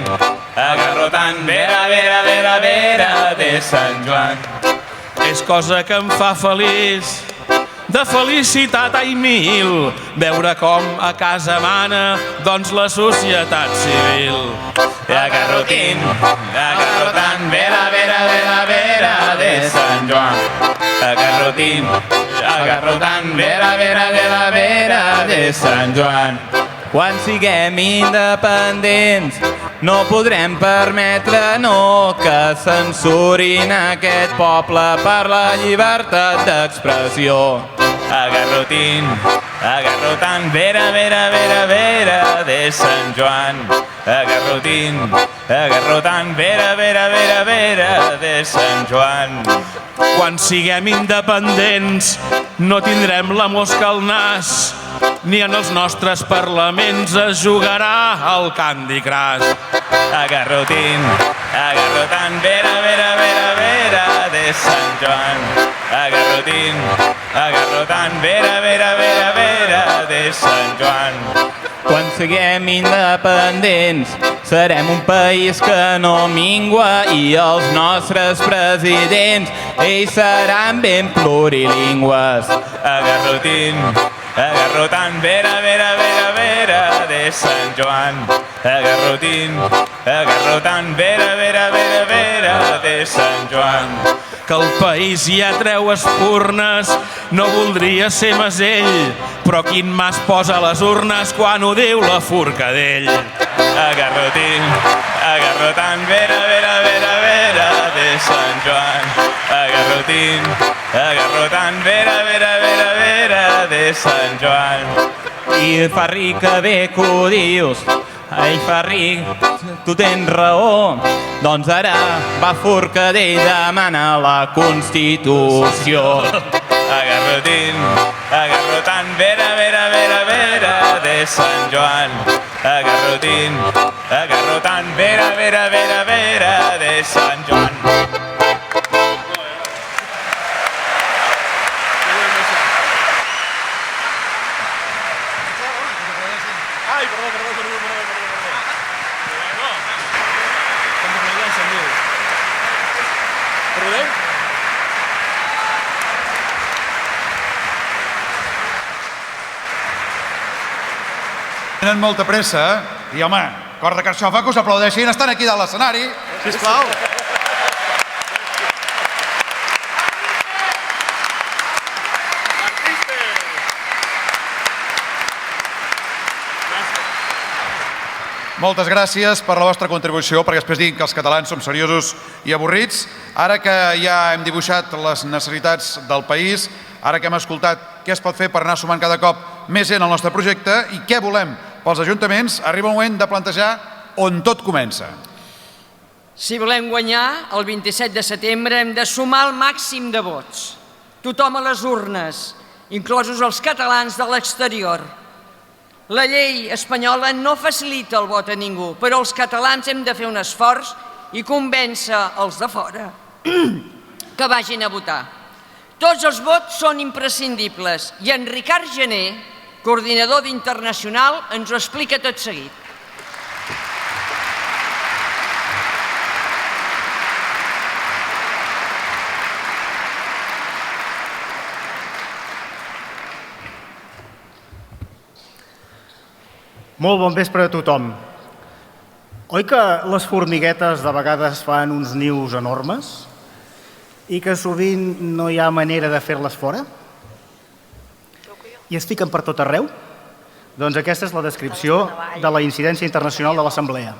vera, vera, vera, vera de Sant Joan. És cosa que em fa feliç, de felicitat ai mil, veure com a casa mana, doncs la societat civil. Agarrotín, vera, vera, vera, vera de Sant Joan. Agarrotín, vera, vera, vera, vera de Sant Joan. Quan siguem independents no podrem permetre que censurin aquest poble per la llibertat d'expressió. Agarrotín, vera, vera, vera, vera de Sant Joan. Agarrotín, vera, vera, vera, vera de Sant Joan. Quan siguem independents no tindrem la mosca al nas, ni en els nostres parlaments es jugarà al Candy Crush. Agarrotín, vera, vera, vera, vera de Sant Joan. Agarrotín, vera, vera, vera, vera de Sant Joan. Quan siguem independents serem un país que no mingua, i els nostres presidents ells seran ben plurilingües. Agarrotín, vera, vera, vera, vera de Sant Joan. Agarrotín, vera, vera, vera, vera de Sant Joan. Que el país ja treu espurnes, no voldria ser Masell, però quin Mas posa les urnes quan ho diu la Forcadell. Agarrotín, vera, vera, vera, vera de Sant Joan. Agarrotín, vera, vera, vera, vera de Sant Joan. I Ferri, que bé que ho dius, ai Ferri, tu tens raó, doncs ara va Forcadell demana la Constitució. Agarrotín, vera, vera, vera, vera de Sant Joan. Agarrotín, vera, vera, vera, vera de Sant Joan. Tenen molta pressa i, home, cor de carxofa, que us aplaudeixin, estan aquí dalt l'escenari, sisplau. Moltes gràcies per la vostra contribució, perquè després diguin que els catalans som seriosos i avorrits. Ara que ja hem dibuixat les necessitats del país, ara que hem escoltat què es pot fer per anar sumant cada cop més gent al nostre projecte i què volem pels ajuntaments, arriba el moment de plantejar on tot comença. Si volem guanyar, el 27 de setembre hem de sumar el màxim de vots. Tothom a les urnes inclosos els catalans de l'exterior. La llei espanyola no facilita el vot a ningú, però els catalans hem de fer un esforç i convèncer els de fora que vagin a votar. Tots els vots són imprescindibles i en Ricard Gené, coordinador d'Internacional, ens ho explica tot seguit. Molt bon vespre a tothom. Oi que les formiguetes de vegades fan uns nius enormes i que sovint no hi ha manera de fer-les fora? I es fiquen per tot arreu? Doncs aquesta és la descripció de la incidència internacional de l'Assemblea.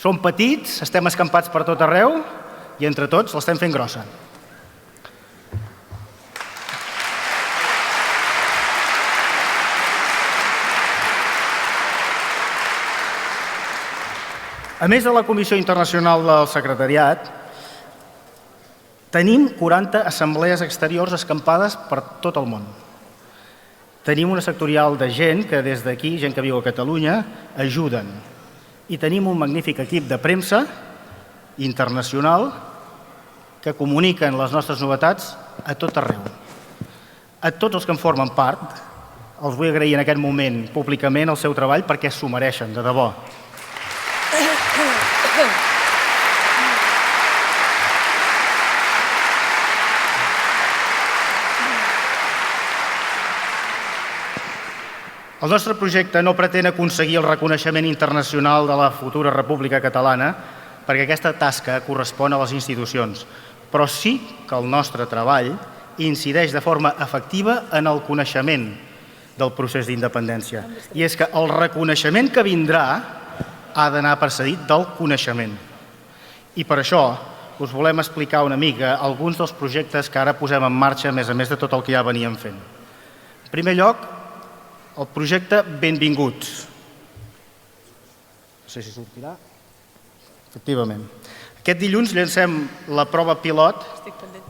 Som petits, estem escampats per tot arreu i entre tots l'estem fent grossa. A més de la Comissió Internacional del Secretariat, tenim 40 assemblees exteriors escampades per tot el món. Tenim una sectorial de gent que des d'aquí, gent que viu a Catalunya, ajuden. I tenim un magnífic equip de premsa internacional que comuniquen les nostres novetats a tot arreu. A tots els que en formen part, els vull agrair en aquest moment públicament el seu treball perquè s'ho mereixen, de debò. El nostre projecte no pretén aconseguir el reconeixement internacional de la futura República Catalana, perquè aquesta tasca correspon a les institucions, però sí que el nostre treball incideix de forma efectiva en el coneixement del procés d'independència. I és que el reconeixement que vindrà ha d'anar precedit del coneixement. I per això us volem explicar una mica alguns dels projectes que ara posem en marxa, a més de tot el que ja veníem fent. En primer lloc, el projecte Benvinguts. No sé si sortirà. Efectivament. Aquest dilluns llancem la prova pilot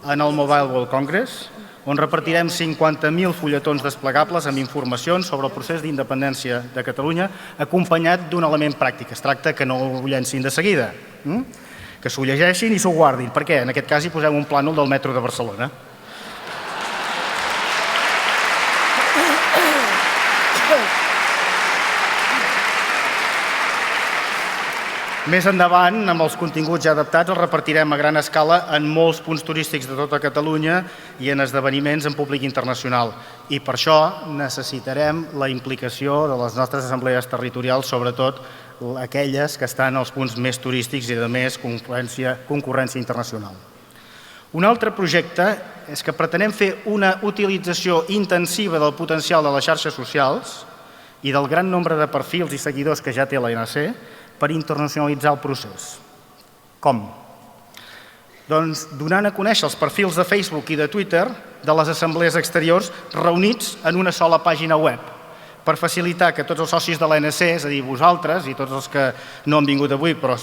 en el Mobile World Congress, on repartirem 50.000 fulletons desplegables amb informacions sobre el procés d'independència de Catalunya, acompanyat d'un element pràctic. Es tracta que no ho llancin de seguida, que s'ho llegeixin i s'ho guardin. Per què? En aquest cas hi posem un plànol del metro de Barcelona. Més endavant, amb els continguts ja adaptats, els repartirem a gran escala en molts punts turístics de tota Catalunya i en esdeveniments en públic internacional. I per això necessitarem la implicació de les nostres assemblees territorials, sobretot aquelles que estan als punts més turístics i, a més, concurrència internacional. Un altre projecte és que pretenem fer una utilització intensiva del potencial de les xarxes socials i del gran nombre de perfils i seguidors que ja té l'ANC per internacionalitzar el procés. Com? Doncs donant a conèixer els perfils de Facebook i de Twitter de les assemblees exteriors reunits en una sola pàgina web, per facilitar que tots els socis de l'ANC, és a dir, vosaltres i tots els que no han vingut avui però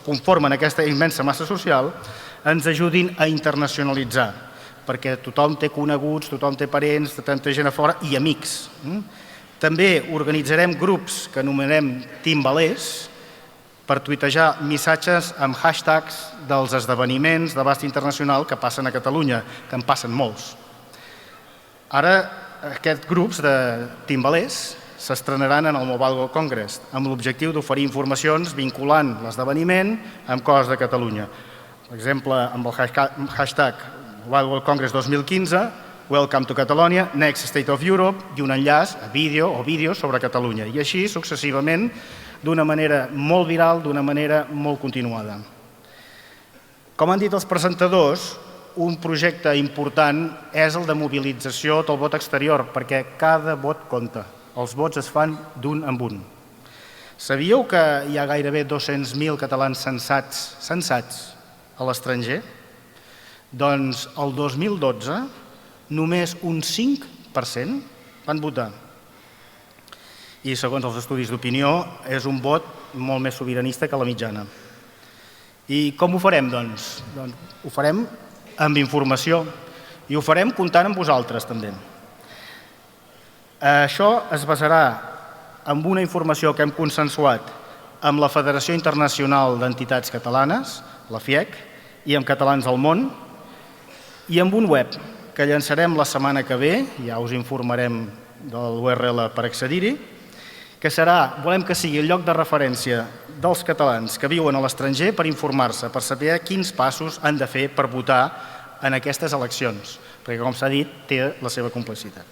conformen aquesta immensa massa social, ens ajudin a internacionalitzar, perquè tothom té coneguts, tothom té parents, tothom té gent a fora i amics. També organitzarem grups que anomenem timbalers per tuitejar missatges amb hashtags dels esdeveniments d'abast internacional que passen a Catalunya, que en passen molts. Ara, aquests grups de timbalers s'estrenaran en el Mobile World Congress amb l'objectiu d'oferir informacions vinculant l'esdeveniment amb coses de Catalunya. Per exemple, amb el hashtag Mobile World Congress 2015, Welcome to Catalonia, Next State of Europe i un enllaç a vídeo o vídeos sobre Catalunya. I així, successivament, d'una manera molt viral, d'una manera molt continuada. Com han dit els presentadors, un projecte important és el de mobilització del vot exterior, perquè cada vot compta. Els vots es fan d'un en un. Sabíeu que hi ha gairebé 200.000 catalans censats a l'estranger? Doncs el 2012 només un 5% van votar. I segons els estudis d'opinió és un vot molt més sobiranista que la mitjana. I com ho farem, doncs? Ho farem amb informació. I ho farem comptant amb vosaltres, també. Això es basarà en una informació que hem consensuat amb la Federació Internacional d'Entitats Catalanes, la FIEC, i amb Catalans al Món, i amb un web que llançarem la setmana que ve, ja us informarem de l'URL per accedir-hi, que serà, volem que sigui el lloc de referència dels catalans que viuen a l'estranger per informar-se, per saber quins passos han de fer per votar en aquestes eleccions, perquè, com s'ha dit, té la seva complexitat.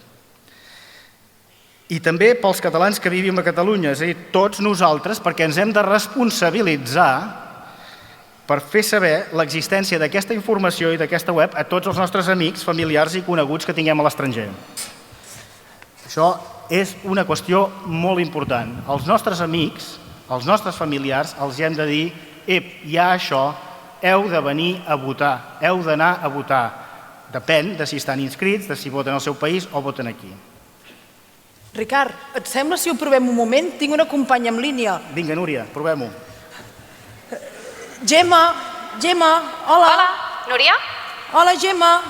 I també pels catalans que vivim a Catalunya, és a dir, tots nosaltres, perquè ens hem de responsabilitzar per fer saber l'existència d'aquesta informació i d'aquesta web a tots els nostres amics, familiars i coneguts que tinguem a l'estranger. Això és una qüestió molt important. Els nostres amics, els nostres familiars, els hem de dir: hi ha això, heu de venir a votar, heu d'anar a votar. Depèn de si estan inscrits, de si voten al seu país o voten aquí. Ricard, et sembla si ho provem un moment? Tinc una companya en línia. Vinga, Núria, provem-ho. Gemma, hola. Hola, Núria? Hola, Gemma.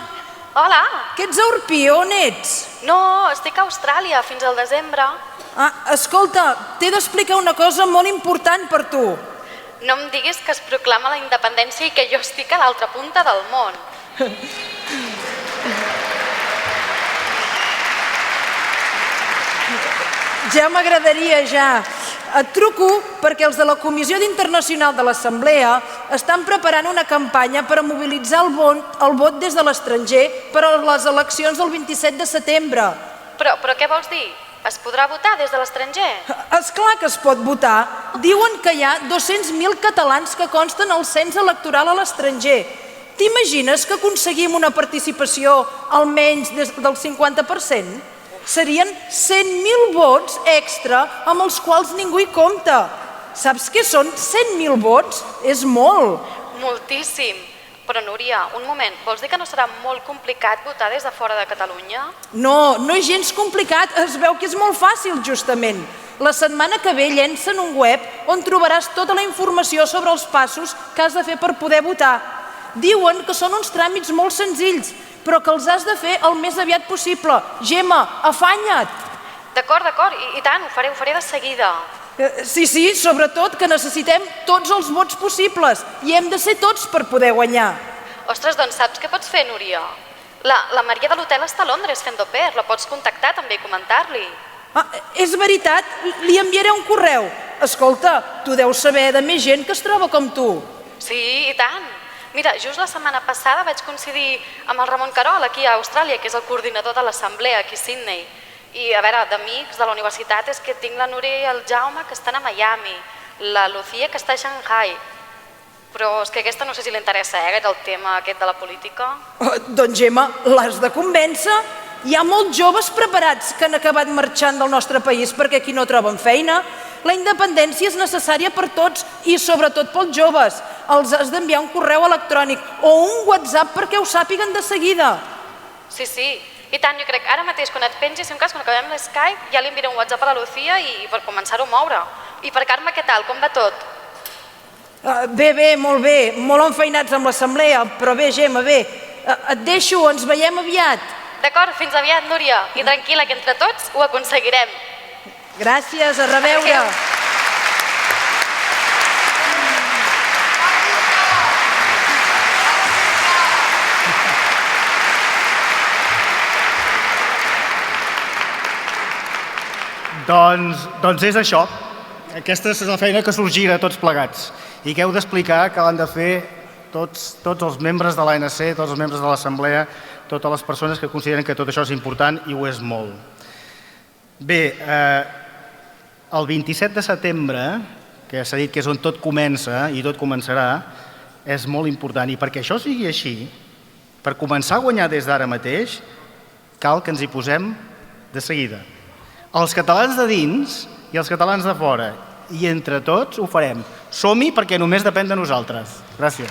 Hola. Que ets a Orpí, on ets? No, estic a Austràlia fins al desembre. Escolta, t'he d'explicar una cosa molt important per tu. No em diguis que es proclama la independència i que jo estic a l'altra punta del món. Ja m'agradaria, ja. Et truco perquè els de la Comissió Internacional de l'Assemblea estan preparant una campanya per a mobilitzar el vot des de l'estranger per a les eleccions del 27 de setembre. Però què vols dir? Es podrà votar des de l'estranger? És clar que es pot votar. Diuen que hi ha 200.000 catalans que consten al cens electoral a l'estranger. T'imagines que aconseguim una participació almenys del 50%? Serien 100.000 vots extra amb els quals ningú hi compta. Saps què són 100.000 vots? És molt. Moltíssim. Però, Núria, un moment, vols dir que no serà molt complicat votar des de fora de Catalunya? No, no és gens complicat. Es veu que és molt fàcil, justament. La setmana que ve llencen un web on trobaràs tota la informació sobre els passos que has de fer per poder votar. Diuen que són uns tràmits molt senzills, però que els has de fer el més aviat possible. Gemma, afanya't! D'acord, i tant, ho faré de seguida. Sí, sobretot que necessitem tots els vots possibles i hem de ser tots per poder guanyar. Ostres, doncs saps què pots fer, Núria? La Maria de l'hotel està a Londres fent d'au pair, la pots contactar també i comentar-li. És veritat, li enviaré un correu. Escolta, tu deus saber de més gent que es troba com tu. Sí, i tant. Mira, just la setmana passada vaig coincidir amb el Ramon Carol aquí a Austràlia, que és el coordinador de l'assemblea aquí a Sydney. I, a veure, d'amics de la universitat és que tinc la Núria i el Jaume que estan a Miami, la Lucía que està a Shanghai. Però és que aquesta no sé si li interessa, gaire el tema aquest de la política. Doncs, Gemma, l'has de convèncer. Hi ha molts joves preparats que han acabat marxant del nostre país perquè aquí no troben feina. La independència és necessària per tots i sobretot pels joves. Els has d'enviar un correu electrònic o un WhatsApp perquè ho sàpiguen de seguida. Sí, i tant, jo crec que ara mateix quan et pengi, si en cas, quan acabem l'Skype, ja li enviaré un WhatsApp a la Lucía i per començar-ho a moure. I per Carme, què tal? Com va tot? Bé, molt bé. Molt enfeinats amb l'assemblea, però bé, Gemma, bé. Et deixo, ens veiem aviat. D'acord, fins aviat, Núria. I tranquil·la, que entre tots ho aconseguirem. Gràcies, a reveure. Doncs és això. Aquesta és la feina que sorgirà a tots plegats i que heu d'explicar que l'han de fer tots els membres de l'ANC, tots els membres de l'Assemblea, totes les persones que consideren que tot això és important i ho és molt. Bé, el 27 de setembre, que s'ha dit que és on tot comença i tot començarà, és molt important. I perquè això sigui així, per començar a guanyar des d'ara mateix, cal que ens hi posem de seguida. Els catalans de dins i els catalans de fora. I entre tots ho farem. Som-hi perquè només depèn de nosaltres. Gràcies.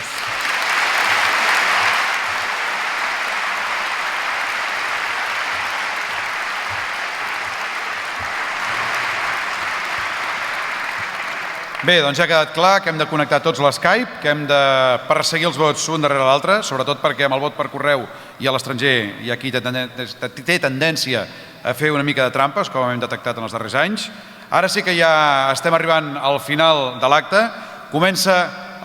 Bé, doncs ja ha quedat clar que hem de connectar tots l'Skype, que hem de perseguir els vots un darrere l'altre, sobretot perquè amb el vot per correu i a l'estranger hi ha qui té tendència a fer una mica de trampes, com hem detectat en els darrers anys. Ara sí que ja estem arribant al final de l'acte. Comença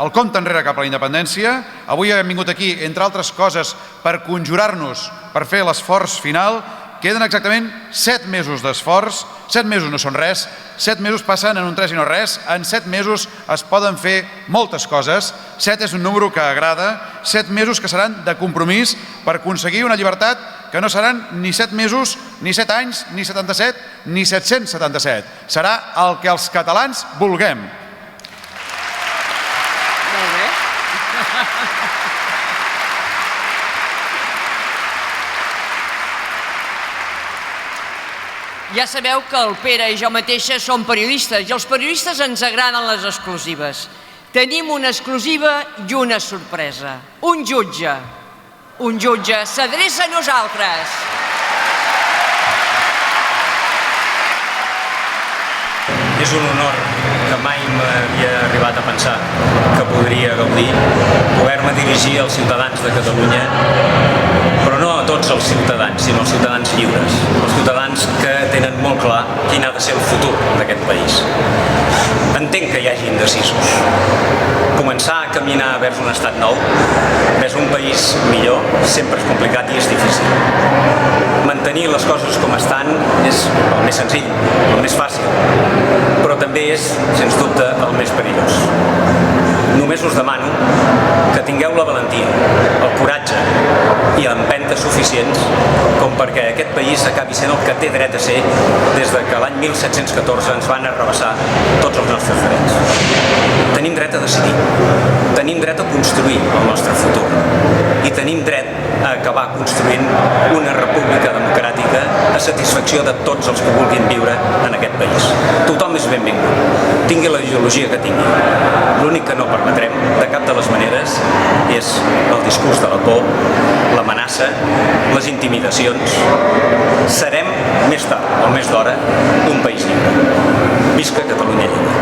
el compte enrere cap a la independència. Avui hem vingut aquí, entre altres coses, per conjurar-nos, per fer l'esforç final. Queden exactament 7 mesos d'esforç. 7 mesos no són res, 7 mesos passen en un 3 i no res. En 7 mesos es poden fer moltes coses. 7 és un número que agrada, 7 mesos que seran de compromís per aconseguir una llibertat que no seran ni 7 mesos, ni 7 anys, ni 77, ni 777. Serà el que els catalans vulguem. Molt bé. Ja sabeu que el Pere i jo mateixa som periodistes i els periodistes ens agraden les exclusives. Tenim una exclusiva i una sorpresa. Un jutge s'adreça a nosaltres. És un honor que mai m'havia arribat a pensar que podria gaudir, poder-me dirigir als ciutadans de Catalunya, però no a tots els ciutadans, sinó als ciutadans lliures, els ciutadans que tenen molt clar quin ha de ser el futur d'aquest país. Entenc que hi hagi indecisos. Començar a caminar vers un estat nou, vers un país millor, sempre és complicat i és difícil. Mantenir les coses com estan és el més senzill, el més fàcil, però també és, sens dubte, el més perillós. Només us demano que tingueu la valentia, el coratge i l'empenta suficients com perquè aquest país acabi sent el que té dret a ser des que l'any 1714 ens van arrabassar tots els nostres drets. Tenim dret a decidir, tenim dret a construir el nostre futur i tenim dret a acabar construint una república democràtica a satisfacció de tots els que vulguin viure en aquest país. Tothom és benvingut, tingui la ideologia que tingui. L'únic que no permetrem, de cap de les maneres, és el discurs de la por, l'amenaça, les intimidacions. Serem, més tard o més d'hora, un país lliure. Visca Catalunya lliure.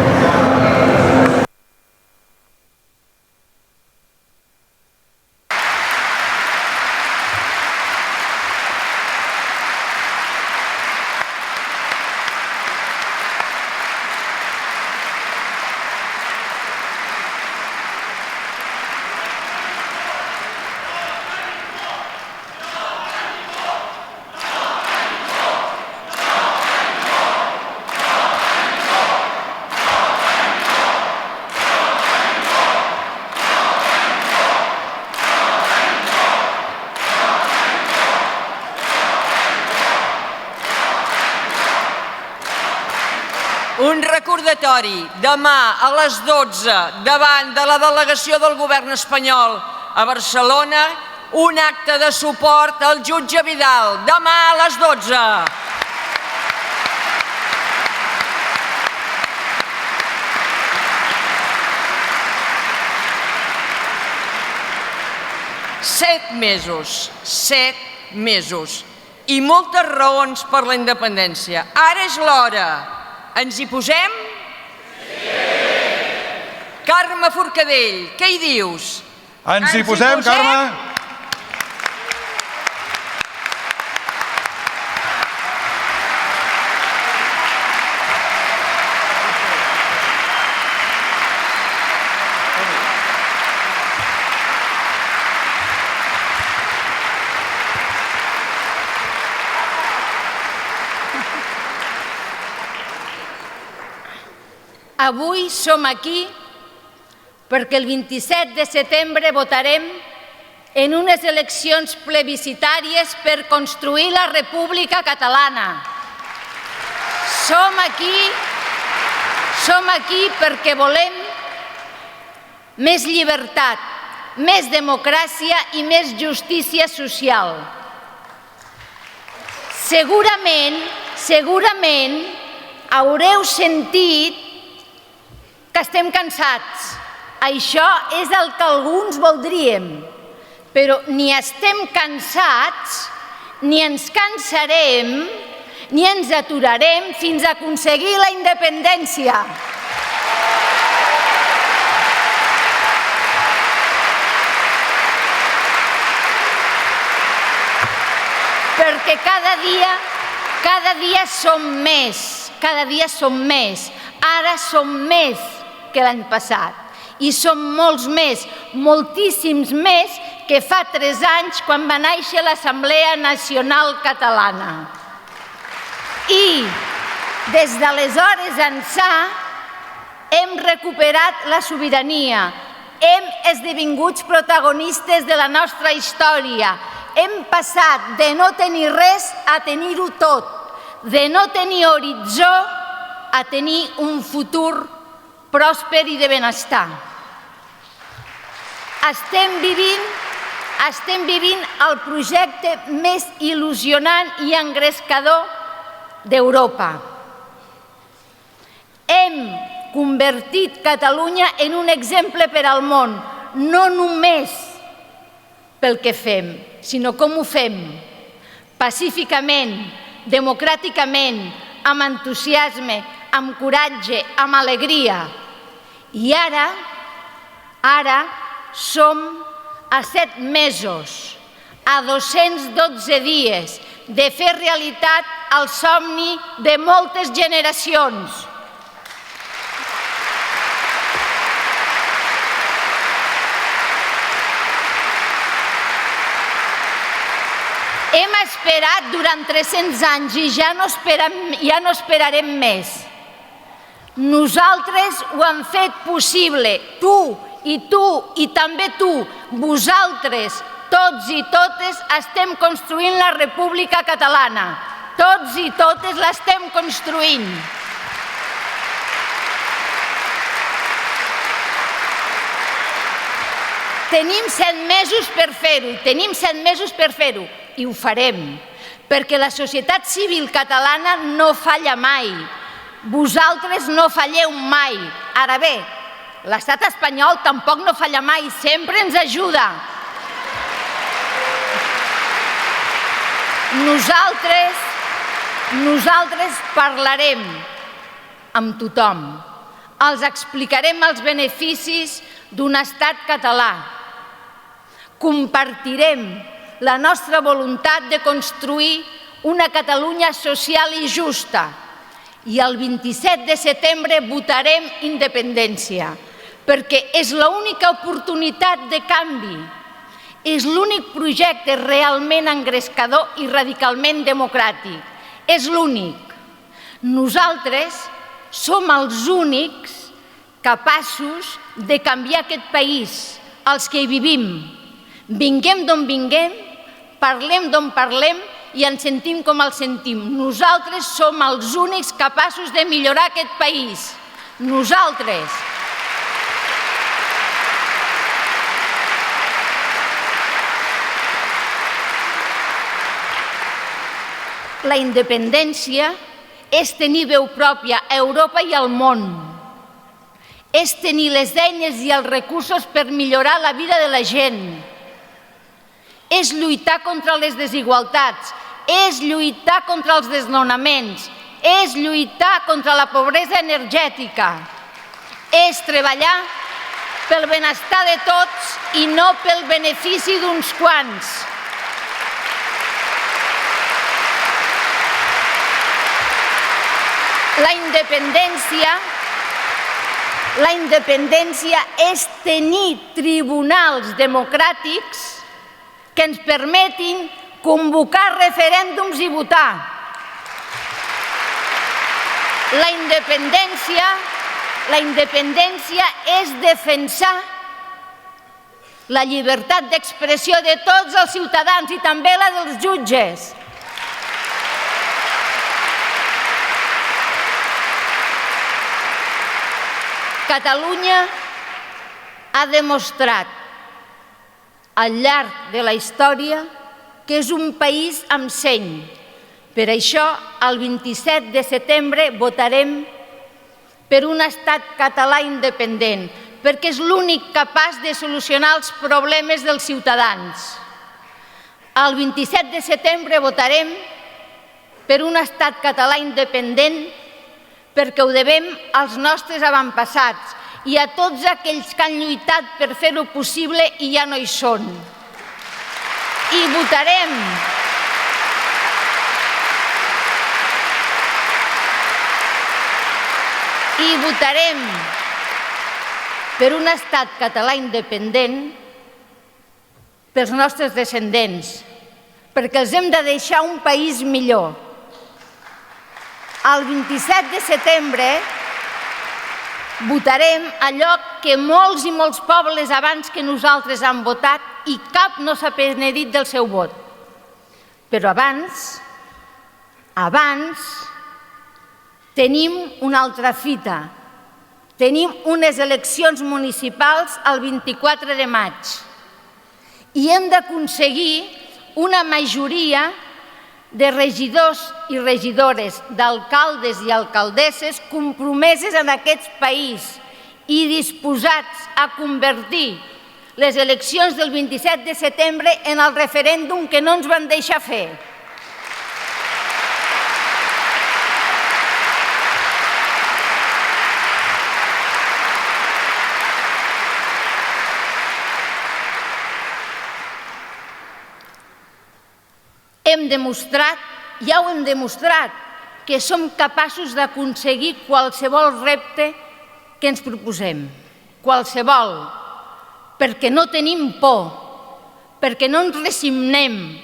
Un recordatori, demà a les 12, davant de la delegació del govern espanyol a Barcelona, un acte de suport al jutge Vidal. Demà a les 12. Set mesos i moltes raons per la independència. Ara és l'hora. Ens hi posem? Sí! Carme Forcadell, què hi dius? Ens hi posem, Carme? Avui som aquí perquè el 27 de setembre votarem en unes eleccions plebiscitàries per construir la República Catalana. Som aquí perquè volem més llibertat, més democràcia i més justícia social. Segurament haureu sentit que estem cansats. Això és el que alguns voldríem, però ni estem cansats, ni ens cansarem, ni ens aturarem fins a aconseguir la independència. perquè cada dia som més, Ara som més que l'any passat i som molts més, moltíssims més que fa 3 anys quan va néixer l'Assemblea Nacional Catalana. I des d'aleshores ençà hem recuperat la sobirania, hem esdevingut protagonistes de la nostra història, hem passat de no tenir res a tenir-ho tot, de no tenir horitzó a tenir un futur pròsper i de benestar. Estem vivint el projecte més il·lusionant i engrescador d'Europa. Hem convertit Catalunya en un exemple per al món, no només pel que fem, sinó com ho fem, pacíficament, democràticament, amb entusiasme, amb coratge, amb alegria. I ara som a 7 mesos, a 212 dies de fer realitat el somni de moltes generacions. Hem esperat durant 300 anys i ja no esperarem més. Nosaltres ho hem fet possible, tu i també tu, vosaltres, tots i totes estem construint la República Catalana. Tots i totes l'estem construint. Tenim 7 mesos per fer-ho, i ho farem, perquè la societat civil catalana no falla mai. Vosaltres no falleu mai. Ara bé, l'estat espanyol tampoc no falla mai, sempre ens ajuda. Nosaltres parlarem amb tothom. Els explicarem els beneficis d'un estat català. Compartirem la nostra voluntat de construir una Catalunya social i justa. I el 27 de setembre votarem independència, perquè és l'única oportunitat de canvi. És l'únic projecte realment engrescador i radicalment democràtic. És l'únic. Nosaltres som els únics capaços de canviar aquest país, els que hi vivim. Vinguem d'on vinguem, parlem d'on parlem i ens sentim com el sentim. Nosaltres som els únics capaços de millorar aquest país. Nosaltres. La independència és tenir veu pròpia a Europa i al món. És tenir les eines i els recursos per millorar la vida de la gent. És lluitar contra les desigualtats, és lluitar contra els desnonaments, és lluitar contra la pobresa energètica, és treballar pel benestar de tots i no pel benefici d'uns quants. La independència és tenir tribunals democràtics que ens permetin convocar referèndums i votar. La independència és defensar la llibertat d'expressió de tots els ciutadans i també la dels jutges. Catalunya ha demostrat al llarg de la història que és un país amb seny. Per això, el 27 de setembre votarem per un estat català independent, perquè és l'únic capaç de solucionar els problemes dels ciutadans. El 27 de setembre votarem per un estat català independent perquè ho devem als nostres avantpassats i a tots aquells que han lluitat per fer-ho possible i ja no hi són. I votarem I votarem per un estat català independent pels nostres descendents, perquè els hem de deixar un país millor. El 27 de setembre votarem allò que molts i molts pobles abans que nosaltres han votat i cap no s'ha penedit del seu vot. Però abans tenim una altra fita. Tenim unes eleccions municipals el 24 de maig i hem d'aconseguir una majoria de regidors i regidores, d'alcaldes i alcaldesses compromeses en aquest país i disposats a convertir les eleccions del 27 de setembre en el referèndum que no ens van deixar fer. Hem demostrat, ja ho hem demostrat, que som capaços d'aconseguir qualsevol repte que ens proposem. Qualsevol. Perquè no tenim por, perquè no ens resignem,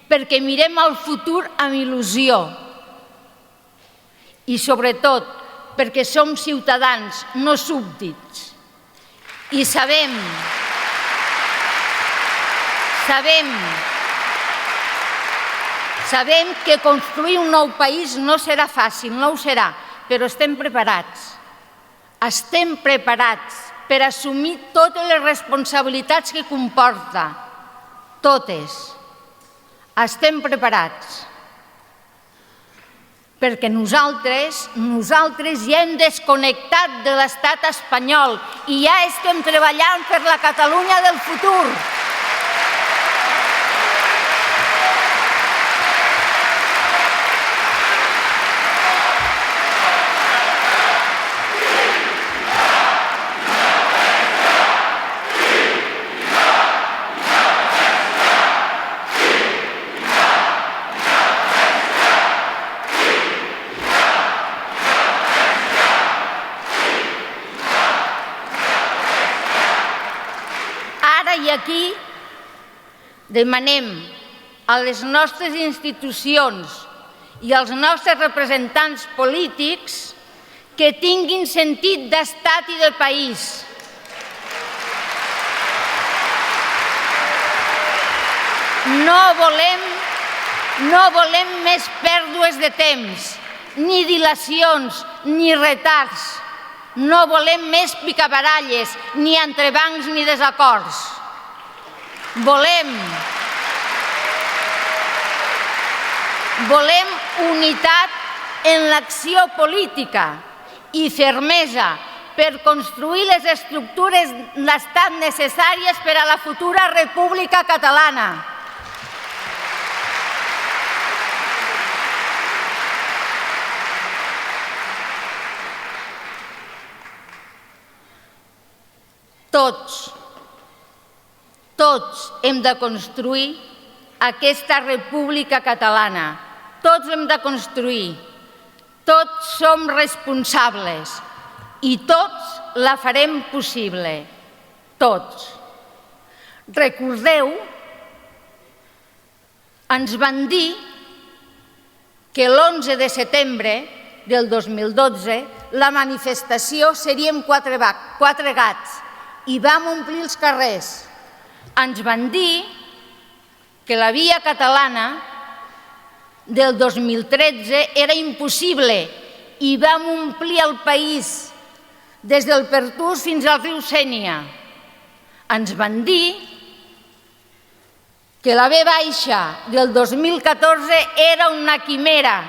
perquè mirem al futur amb il·lusió. I sobretot, perquè som ciutadans, no súbdits. I sabem que construir un nou país no serà fàcil, no ho serà, però estem preparats. Estem preparats per assumir totes les responsabilitats que comporta. Totes. Estem preparats. Perquè nosaltres ja hem desconnectat de l'estat espanyol i ja estem treballant per la Catalunya del futur. I aquí demanem a les nostres institucions i als nostres representants polítics que tinguin sentit d'estat i de país. No volem més pèrdues de temps, ni dilacions, ni retards. No volem més picabaralles, ni entrebancs ni desacords. Volem unitat en l'acció política i fermesa per construir les estructures d'estat necessàries per a la futura República Catalana. Tots hem de construir aquesta República Catalana. Tots l'hem de construir. Tots som responsables i tots la farem possible. Tots. Recordeu, ens van dir que l'11 de setembre del 2012 la manifestació seríem quatre gats i vam omplir els carrers. Ens van dir que la via catalana del 2013 era impossible i vam omplir el país des del Pertús fins al riu Sénia. Ens van dir que la V baixa del 2014 era una quimera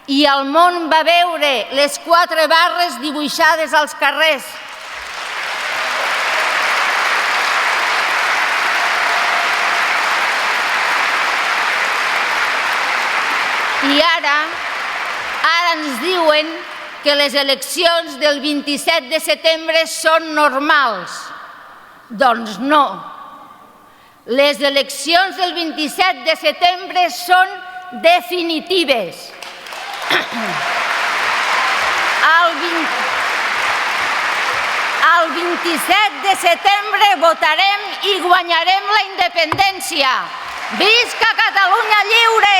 i el món va veure les 4 barres dibuixades als carrers. I ara ens diuen que les eleccions del 27 de setembre són normals. Doncs no. Les eleccions del 27 de setembre són definitives. El 27 el 27 de setembre votarem i guanyarem la independència. Visca Catalunya lliure!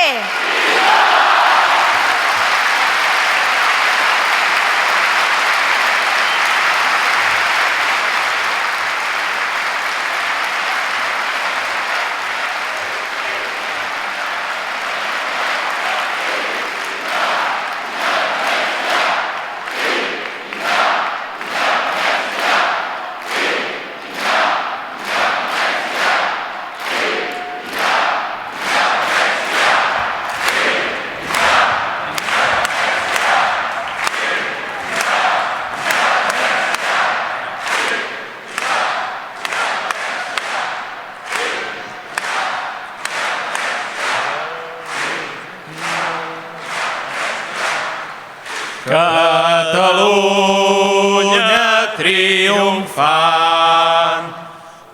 Catalunya triomfant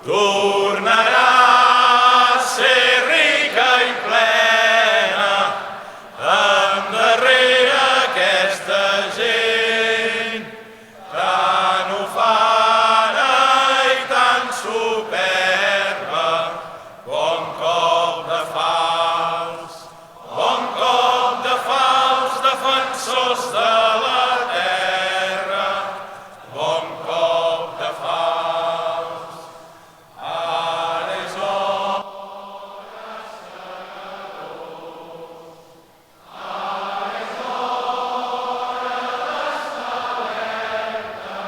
tornarà a ser rica i plena endarrere aquesta gent tan ufana i tan superba. Bon cop de fals, defensors de la terra, bon cop de fals. Ara és hora ara és hora d'estar alerta,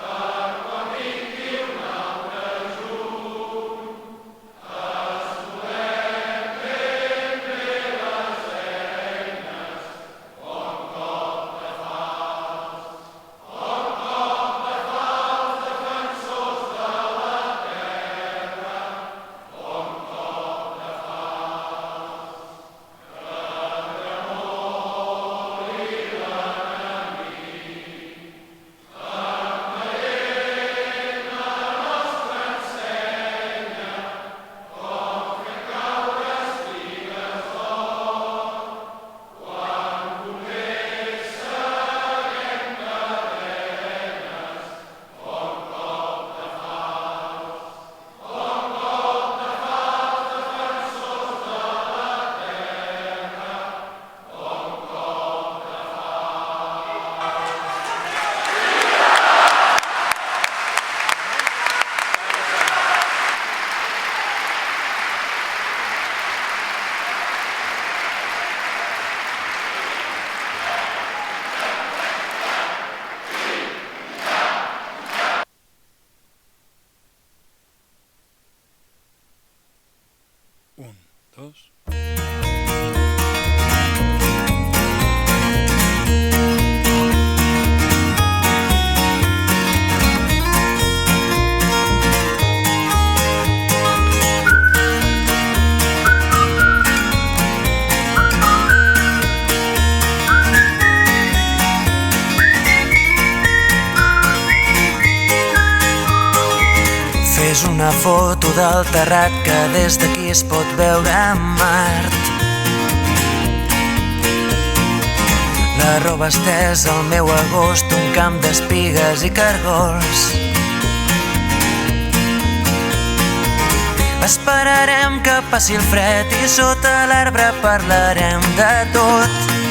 per quan vingui un altre juny, es podem ben bé les eines. Bon cop de fals, defensors de la terra, bon cop de fals, que tremoli l'enemic, tanmateix la nostra ensenya, com fer caure estigues d'or, quan convé seguem cadenes. Bon cop de fals, defensors de la terra, bon cop de Fes una foto del terrat que des d'aquí es pot veure Mart. La roba estesa al meu agost, un camp d'espigues i cargols. Esperarem que passi el fred i sota l'arbre parlarem de tot.